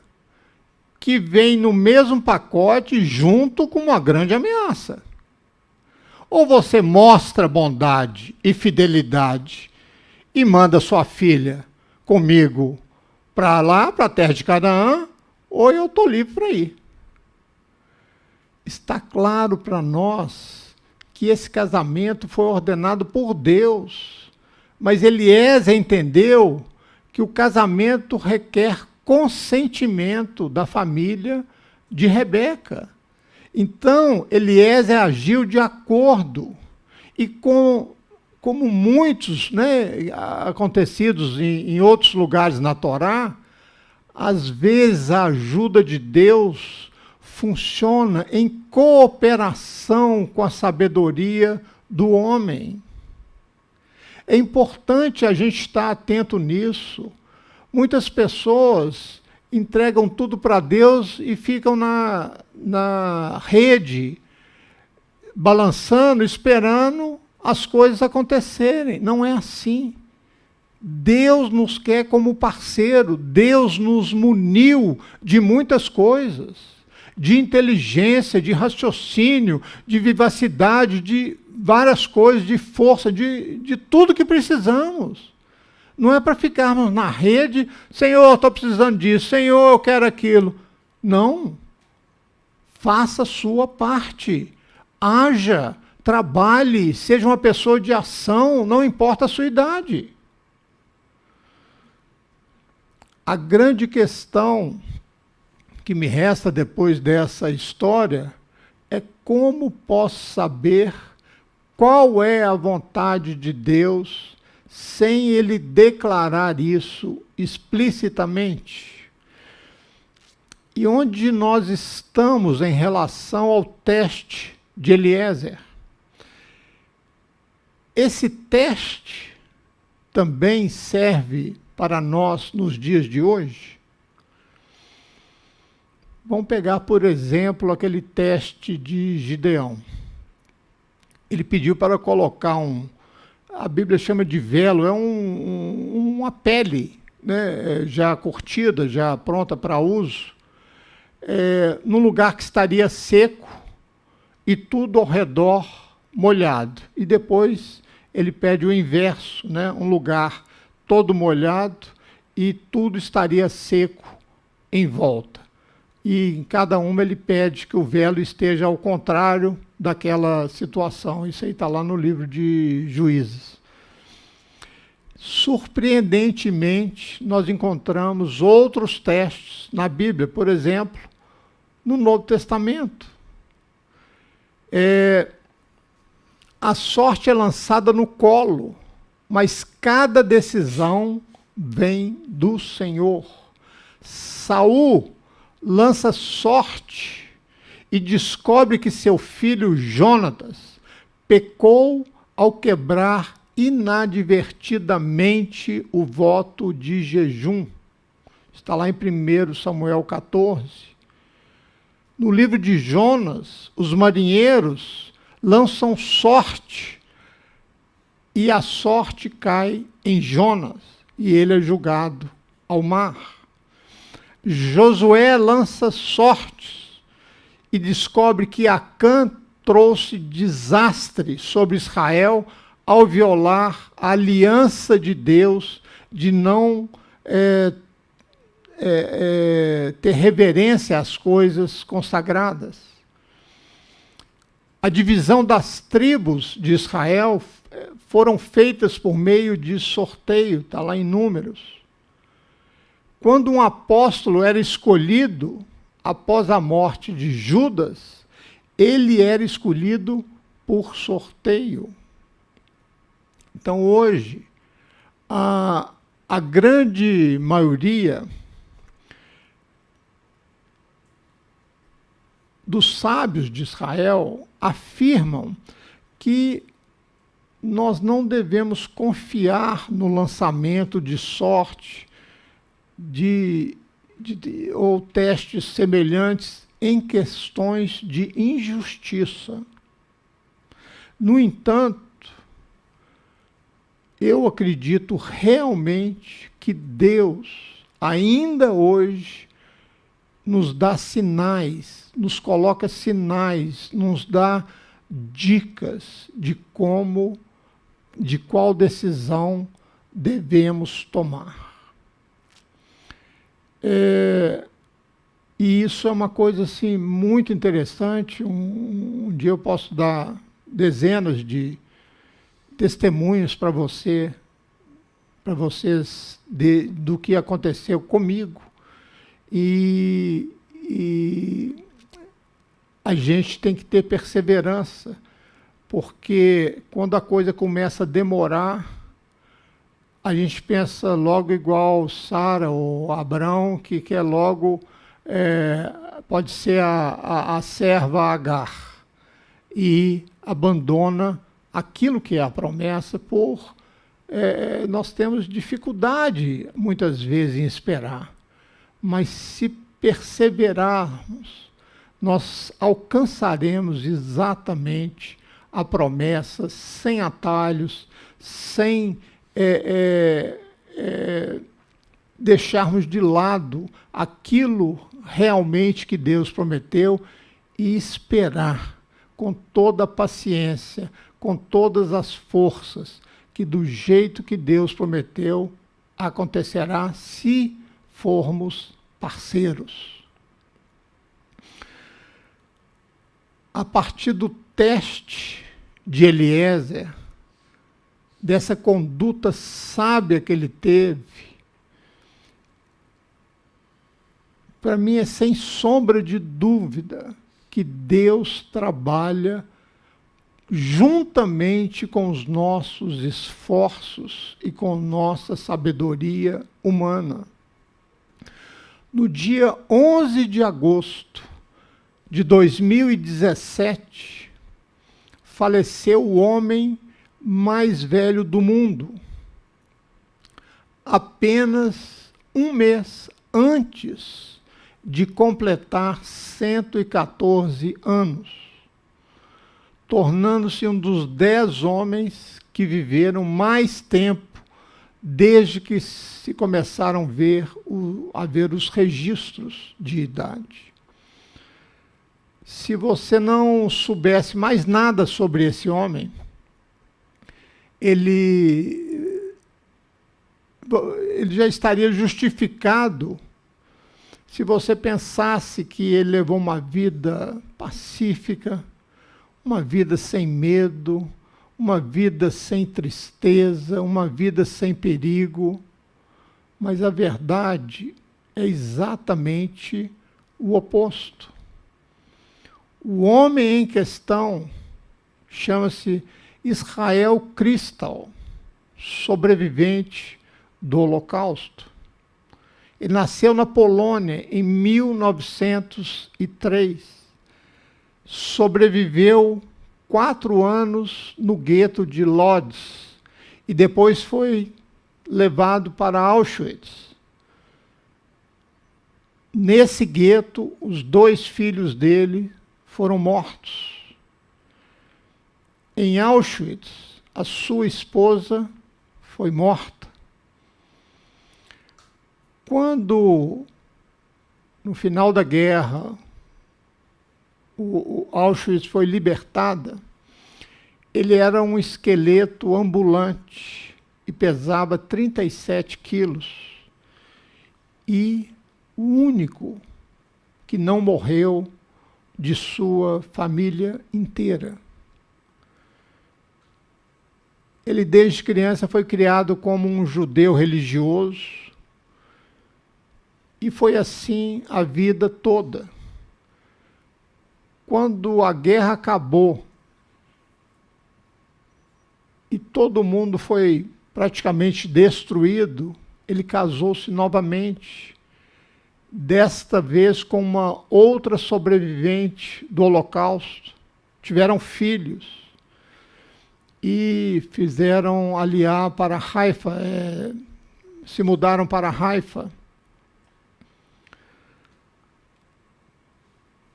que vem no mesmo pacote junto com uma grande ameaça. Ou você mostra bondade e fidelidade e manda sua filha comigo para lá, para a terra de Canaã, ou eu estou livre para ir. Está claro para nós que esse casamento foi ordenado por Deus, mas Eliezer entendeu que o casamento requer consentimento da família de Rebeca. Então, Eliezer agiu de acordo, e como muitos acontecidos em outros lugares na Torá, às vezes a ajuda de Deus funciona em cooperação com a sabedoria do homem. É importante a gente estar atento nisso. Muitas pessoas entregam tudo para Deus e ficam na rede, balançando, esperando as coisas acontecerem. Não é assim. Deus nos quer como parceiro, Deus nos muniu de muitas coisas, de inteligência, de raciocínio, de vivacidade, de várias coisas, de força, de tudo que precisamos. Não é para ficarmos na rede, Senhor, estou precisando disso, Senhor, eu quero aquilo. Não. Faça a sua parte. Haja, trabalhe, seja uma pessoa de ação, não importa a sua idade. A grande questão que me resta depois dessa história é como posso saber qual é a vontade de Deus sem ele declarar isso explicitamente. E onde nós estamos em relação ao teste de Eliezer? Esse teste também serve para nós nos dias de hoje? Vamos pegar, por exemplo, aquele teste de Gideão. Ele pediu para colocar a Bíblia chama de velo, é uma pele, né, já curtida, já pronta para uso, num lugar que estaria seco e tudo ao redor molhado. E depois ele pede o inverso, né, um lugar todo molhado e tudo estaria seco em volta. E em cada uma ele pede que o velo esteja ao contrário daquela situação. Isso aí está lá no livro de Juízes. Surpreendentemente, nós encontramos outros testes na Bíblia, por exemplo, no Novo Testamento. A sorte é lançada no colo, mas cada decisão vem do Senhor. Saul lança sorte e descobre que seu filho Jonatas pecou ao quebrar inadvertidamente o voto de jejum. Está lá em 1 Samuel 14. No livro de Jonas, os marinheiros lançam sorte e a sorte cai em Jonas e ele é jogado ao mar. Josué lança sortes e descobre que Acã trouxe desastre sobre Israel ao violar a aliança de Deus de não ter reverência às coisas consagradas. A divisão das tribos de Israel foram feitas por meio de sorteio, está lá em Números. Quando um apóstolo era escolhido após a morte de Judas, ele era escolhido por sorteio. Então hoje, a grande maioria dos sábios de Israel afirmam que nós não devemos confiar no lançamento de sorte ou testes semelhantes em questões de injustiça. No entanto, eu acredito realmente que Deus, ainda hoje, nos dá sinais, nos coloca sinais, nos dá dicas de qual decisão devemos tomar. E isso é uma coisa assim, muito interessante. Um dia eu posso dar dezenas de testemunhos para vocês do que aconteceu comigo. E a gente tem que ter perseverança, porque quando a coisa começa a demorar, a gente pensa logo igual Sara ou Abrão, que quer logo, pode ser a serva Agar, e abandona aquilo que é a promessa por... nós temos dificuldade, muitas vezes, em esperar. Mas se perseverarmos, nós alcançaremos exatamente a promessa, sem atalhos, sem deixarmos de lado aquilo realmente que Deus prometeu e esperar com toda a paciência, com todas as forças, que do jeito que Deus prometeu acontecerá se formos parceiros. A partir do teste de Eliezer, dessa conduta sábia que ele teve, para mim é sem sombra de dúvida que Deus trabalha juntamente com os nossos esforços e com nossa sabedoria humana. No dia 11 de agosto de 2017, faleceu o homem mais velho do mundo, apenas um mês antes de completar 114 anos, tornando-se um dos 10 homens que viveram mais tempo desde que se começaram a ver os registros de idade. Se você não soubesse mais nada sobre esse homem, ele já estaria justificado se você pensasse que ele levou uma vida pacífica, uma vida sem medo, uma vida sem tristeza, uma vida sem perigo. Mas a verdade é exatamente o oposto. O homem em questão chama-se Israel Kristall, sobrevivente do Holocausto. Ele nasceu na Polônia em 1903. sobreviveu 4 anos no gueto de Lodz e depois foi levado para Auschwitz. Nesse gueto, os 2 filhos dele foram mortos. Em Auschwitz, a sua esposa foi morta. Quando, no final da guerra, o Auschwitz foi libertada, ele era um esqueleto ambulante e pesava 37 quilos. E o único que não morreu de sua família inteira. Ele, desde criança, foi criado como um judeu religioso e foi assim a vida toda. Quando a guerra acabou e todo mundo foi praticamente destruído, ele casou-se novamente, desta vez com uma outra sobrevivente do Holocausto. Tiveram filhos e fizeram aliar para Haifa, se mudaram para Haifa.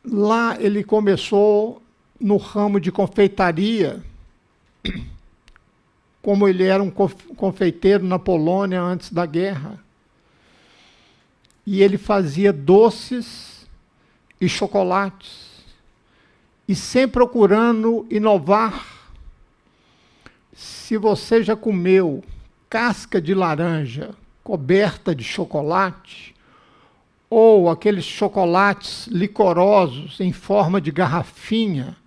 Lá ele começou no ramo de confeitaria, como ele era um confeiteiro na Polônia antes da guerra. E ele fazia doces e chocolates, e sempre procurando inovar. Se você já comeu casca de laranja coberta de chocolate, ou aqueles chocolates licorosos em forma de garrafinha,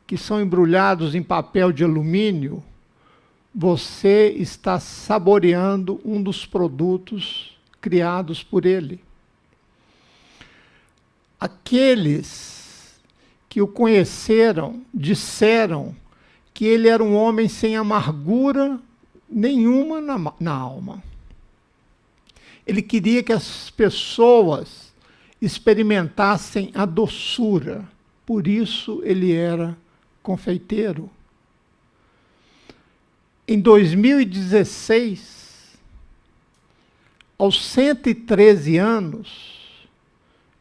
que são embrulhados em papel de alumínio, você está saboreando um dos produtos criados por ele. Aqueles que o conheceram disseram que ele era um homem sem amargura nenhuma na alma. Ele queria que as pessoas experimentassem a doçura, por isso ele era confeiteiro. Em 2016, aos 113 anos,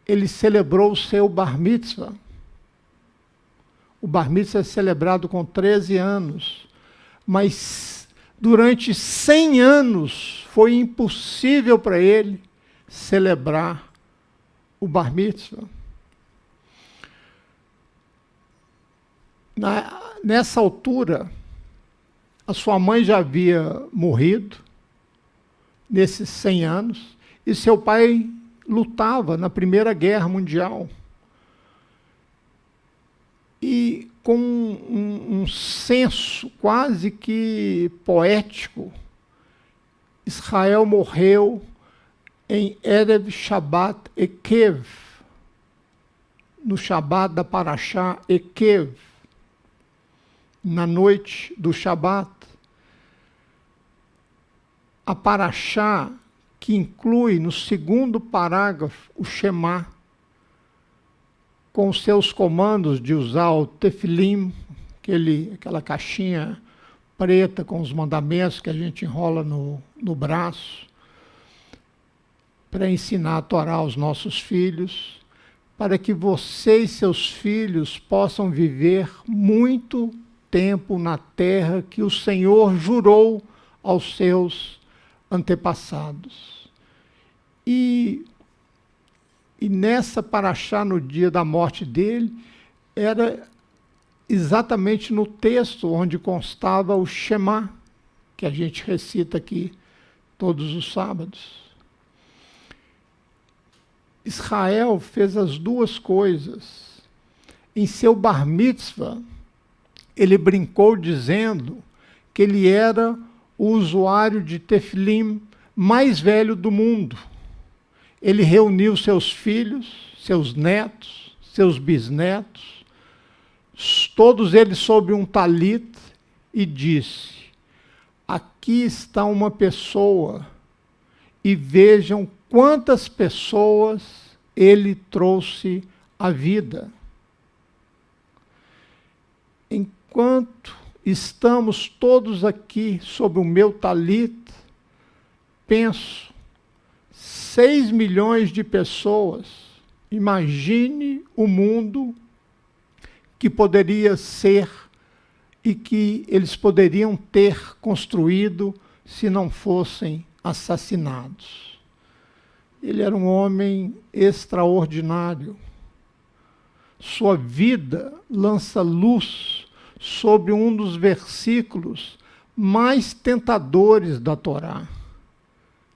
ele celebrou o seu Bar Mitzvah. O Bar Mitzvah é celebrado com 13 anos, mas durante 100 anos foi impossível para ele celebrar o Bar Mitzvah. Nessa altura, a sua mãe já havia morrido, nesses 100 anos, e seu pai lutava na Primeira Guerra Mundial. E com um senso quase que poético, Israel morreu em Erev Shabbat Ekev, no Shabbat da Parashá Ekev, na noite do Shabbat. A Parashá, que inclui no segundo parágrafo o Shema, com os seus comandos de usar o tefilim, aquela caixinha preta com os mandamentos que a gente enrola no braço, para ensinar a Torá aos nossos filhos, para que você e seus filhos possam viver muito tempo na terra que o Senhor jurou aos seus antepassados. E nessa paraxá, no dia da morte dele, era exatamente no texto onde constava o Shema, que a gente recita aqui todos os sábados. Israel fez as duas coisas. Em seu Bar Mitzvah, ele brincou dizendo que ele era o usuário de tefilim mais velho do mundo. Ele reuniu seus filhos, seus netos, seus bisnetos, todos eles sob um talit, e disse: aqui está uma pessoa, e vejam quantas pessoas ele trouxe à vida. enquanto estamos todos aqui sob o meu talita, penso, 6 milhões de pessoas, imagine o mundo que poderia ser e que eles poderiam ter construído se não fossem assassinados. Ele era um homem extraordinário. Sua vida lança luz sobre um dos versículos mais tentadores da Torá.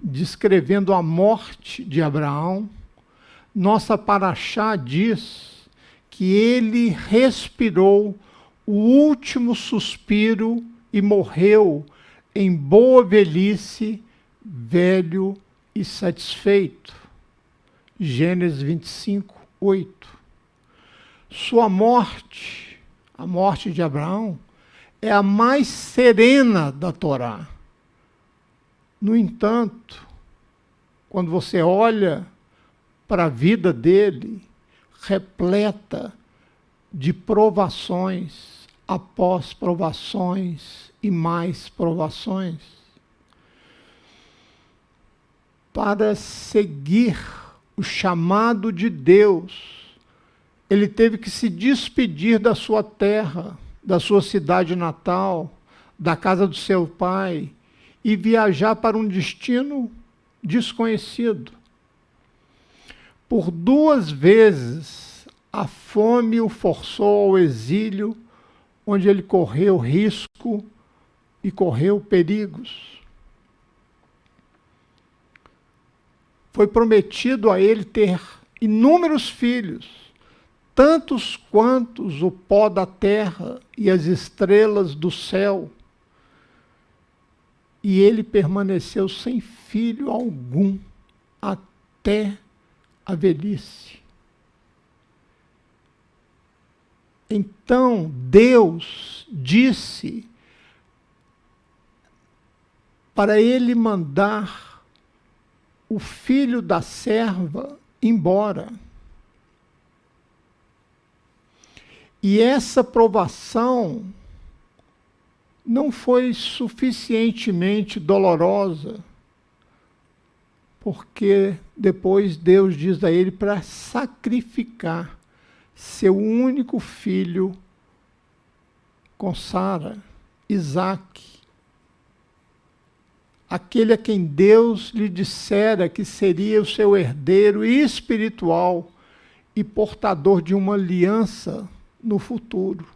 Descrevendo a morte de Abraão, nossa paraxá diz que ele respirou o último suspiro e morreu em boa velhice, velho e satisfeito. Gênesis 25, 8. Sua morte, a morte de Abraão, é a mais serena da Torá. No entanto, quando você olha para a vida dele, repleta de provações após provações e mais provações, para seguir o chamado de Deus, ele teve que se despedir da sua terra, da sua cidade natal, da casa do seu pai, e viajar para um destino desconhecido. Por 2 vezes, a fome o forçou ao exílio, onde ele correu risco e correu perigos. Foi prometido a ele ter inúmeros filhos, tantos quantos o pó da terra e as estrelas do céu. E ele permaneceu sem filho algum até a velhice. Então Deus disse para ele mandar o filho da serva embora. E essa provação não foi suficientemente dolorosa, porque depois Deus diz a ele para sacrificar seu único filho com Sara, Isaque, aquele a quem Deus lhe dissera que seria o seu herdeiro espiritual e portador de uma aliança no futuro.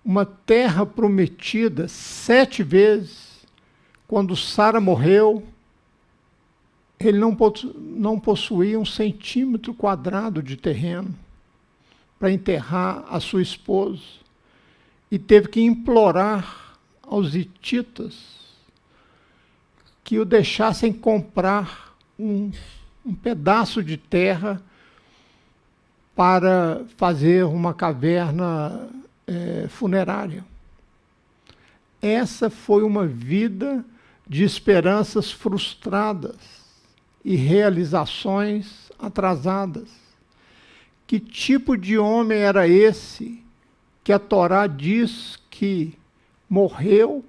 Uma terra prometida 7 vezes. Quando Sara morreu, ele não possuía 1 centímetro quadrado de terreno para enterrar a sua esposa. E teve que implorar aos hititas que o deixassem comprar um pedaço de terra para fazer uma caverna funerária. Essa foi uma vida de esperanças frustradas e realizações atrasadas. Que tipo de homem era esse que a Torá diz que morreu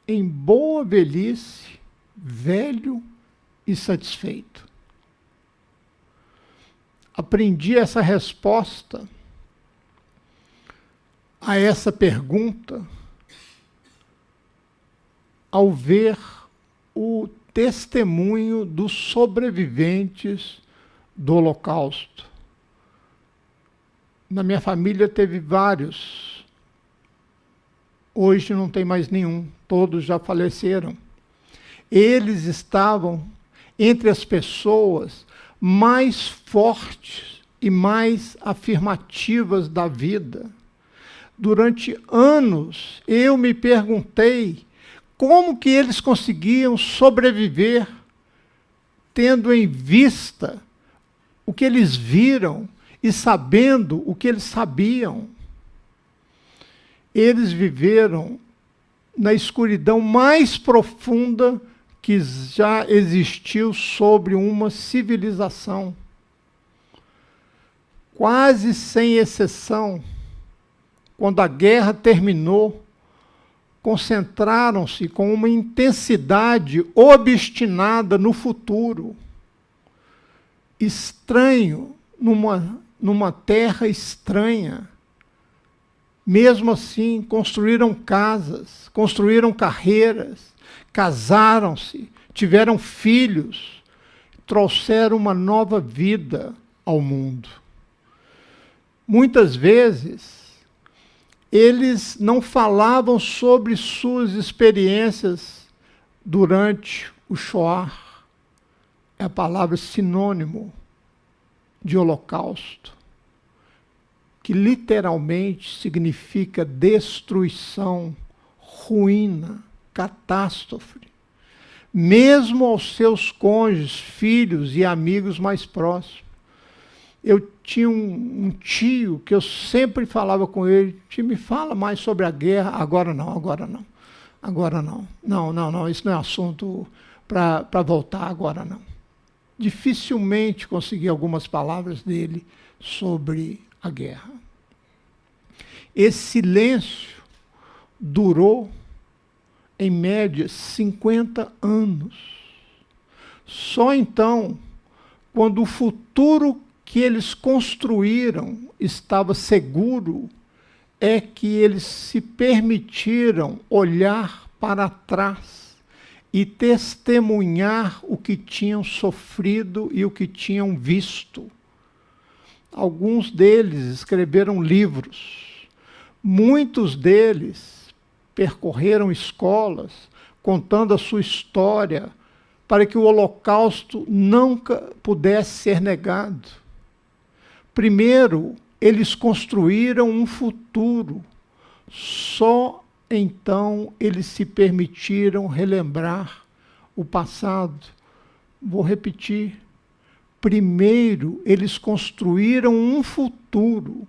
em boa velhice, velho e satisfeito? Aprendi essa resposta a essa pergunta ao ver o testemunho dos sobreviventes do Holocausto. Na minha família teve vários. Hoje não tem mais nenhum, todos já faleceram. Eles estavam entre as pessoas mais fortes e mais afirmativas da vida. Durante anos, eu me perguntei como que eles conseguiam sobreviver, tendo em vista o que eles viram e sabendo o que eles sabiam. Eles viveram na escuridão mais profunda que já existiu sobre uma civilização. quase sem exceção, quando a guerra terminou, concentraram-se com uma intensidade obstinada no futuro. Estranho, numa terra estranha. Mesmo assim, construíram casas, construíram carreiras, casaram-se, tiveram filhos, trouxeram uma nova vida ao mundo. Muitas vezes, eles não falavam sobre suas experiências durante o Shoah. É a palavra sinônimo de holocausto, que literalmente significa destruição, ruína, catástrofe. Mesmo aos seus cônjuges, filhos e amigos mais próximos. Eu tinha um tio que eu sempre falava com ele: tio, me fala mais sobre a guerra. Agora não, agora não. Agora não. Não, isso não é assunto para voltar, agora não. Dificilmente consegui algumas palavras dele sobre a guerra. Esse silêncio durou, em média, 50 anos. Só então, quando o futuro que eles construíram estava seguro, é que eles se permitiram olhar para trás e testemunhar o que tinham sofrido e o que tinham visto. Alguns deles escreveram livros, muitos deles percorreram escolas contando a sua história para que o Holocausto nunca pudesse ser negado. Primeiro, eles construíram um futuro. Só então eles se permitiram relembrar o passado. Vou repetir. Primeiro, eles construíram um futuro.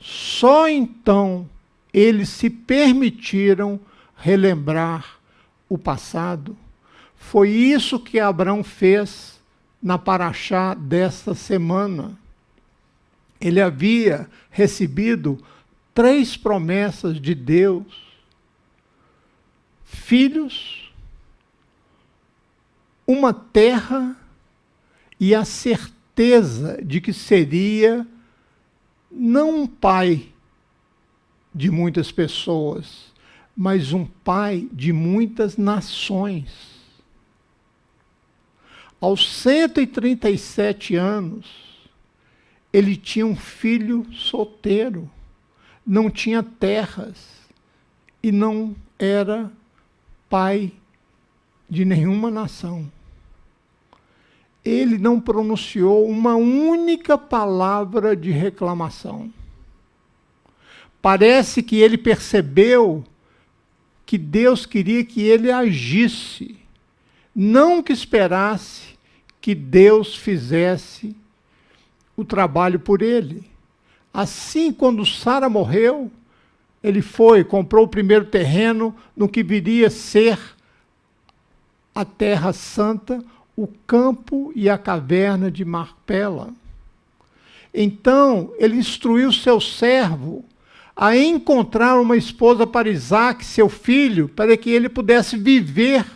Só então eles se permitiram relembrar o passado. Foi isso que Abraão fez na paraxá desta semana. Ele havia recebido 3 promessas de Deus: filhos, uma terra e a certeza de que seria não um pai de muitas pessoas, mas um pai de muitas nações. Aos 137 anos, ele tinha um filho solteiro, não tinha terras e não era pai de nenhuma nação. Ele não pronunciou uma única palavra de reclamação. Parece que ele percebeu que Deus queria que ele agisse, não que esperasse que Deus fizesse o trabalho por ele. Assim, quando Sara morreu, ele comprou o primeiro terreno no que viria a ser a Terra Santa, o campo e a caverna de Macpela. Então, ele instruiu seu servo a encontrar uma esposa para Isaque, seu filho, para que ele pudesse viver,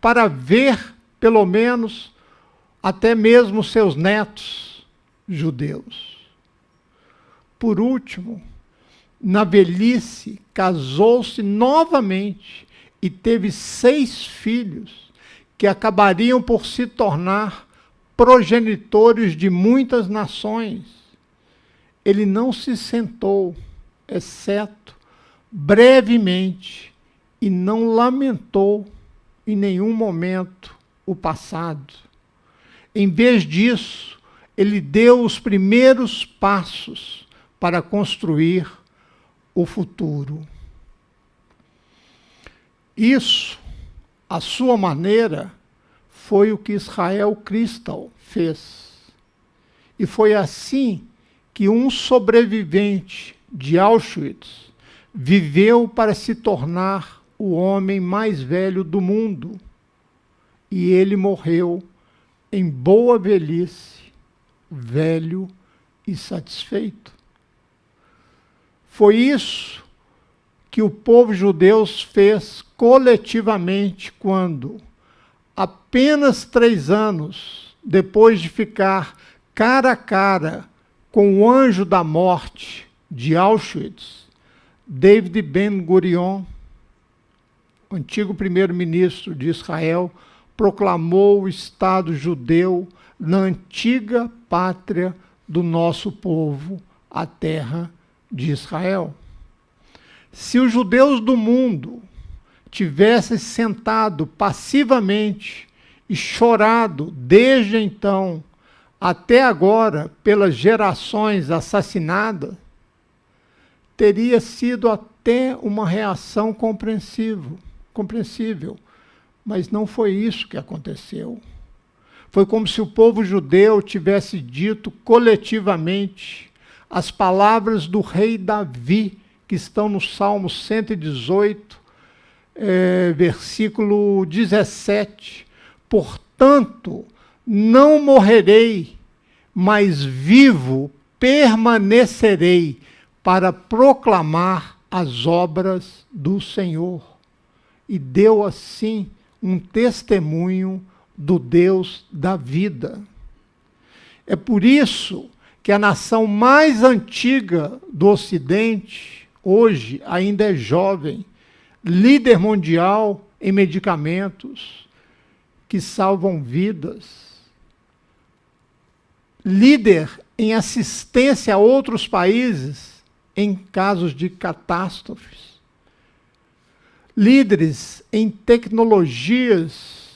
para ver, pelo menos, até mesmo seus netos judeus. Por último, na velhice, casou-se novamente e teve 6 filhos, que acabariam por se tornar progenitores de muitas nações. Ele não se sentou, exceto brevemente, e não lamentou em nenhum momento o passado. Em vez disso, ele deu os primeiros passos para construir o futuro. Isso, à sua maneira, foi o que Israel Crystal fez. E foi assim que um sobrevivente de Auschwitz viveu para se tornar o homem mais velho do mundo. E ele morreu em boa velhice, velho e satisfeito. Foi isso que o povo judeu fez coletivamente quando, apenas 3 anos depois de ficar cara a cara com o anjo da morte de Auschwitz, David Ben-Gurion, antigo primeiro-ministro de Israel, proclamou o Estado judeu na antiga pátria do nosso povo, a terra de Israel. Se os judeus do mundo tivessem sentado passivamente e chorado desde então até agora pelas gerações assassinadas, teria sido até uma reação compreensível, mas não foi isso que aconteceu. Foi como se o povo judeu tivesse dito coletivamente as palavras do rei Davi, que estão no Salmo 118, versículo 17. Portanto, não morrerei, mas vivo permanecerei para proclamar as obras do Senhor. E deu assim um testemunho do Deus da vida. É por isso que a nação mais antiga do Ocidente, hoje ainda é jovem, líder mundial em medicamentos que salvam vidas, líder em assistência a outros países em casos de catástrofes, líderes em tecnologias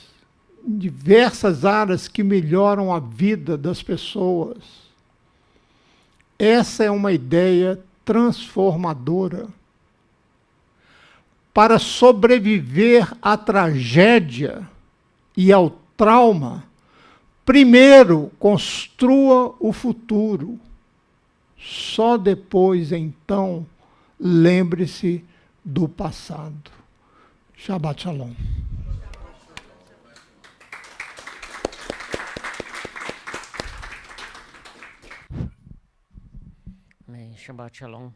em diversas áreas que melhoram a vida das pessoas. Essa é uma ideia transformadora. Para sobreviver à tragédia e ao trauma, primeiro construa o futuro. Só depois, então, lembre-se do passado. Shabbat Shalom. Shabbat Shalom.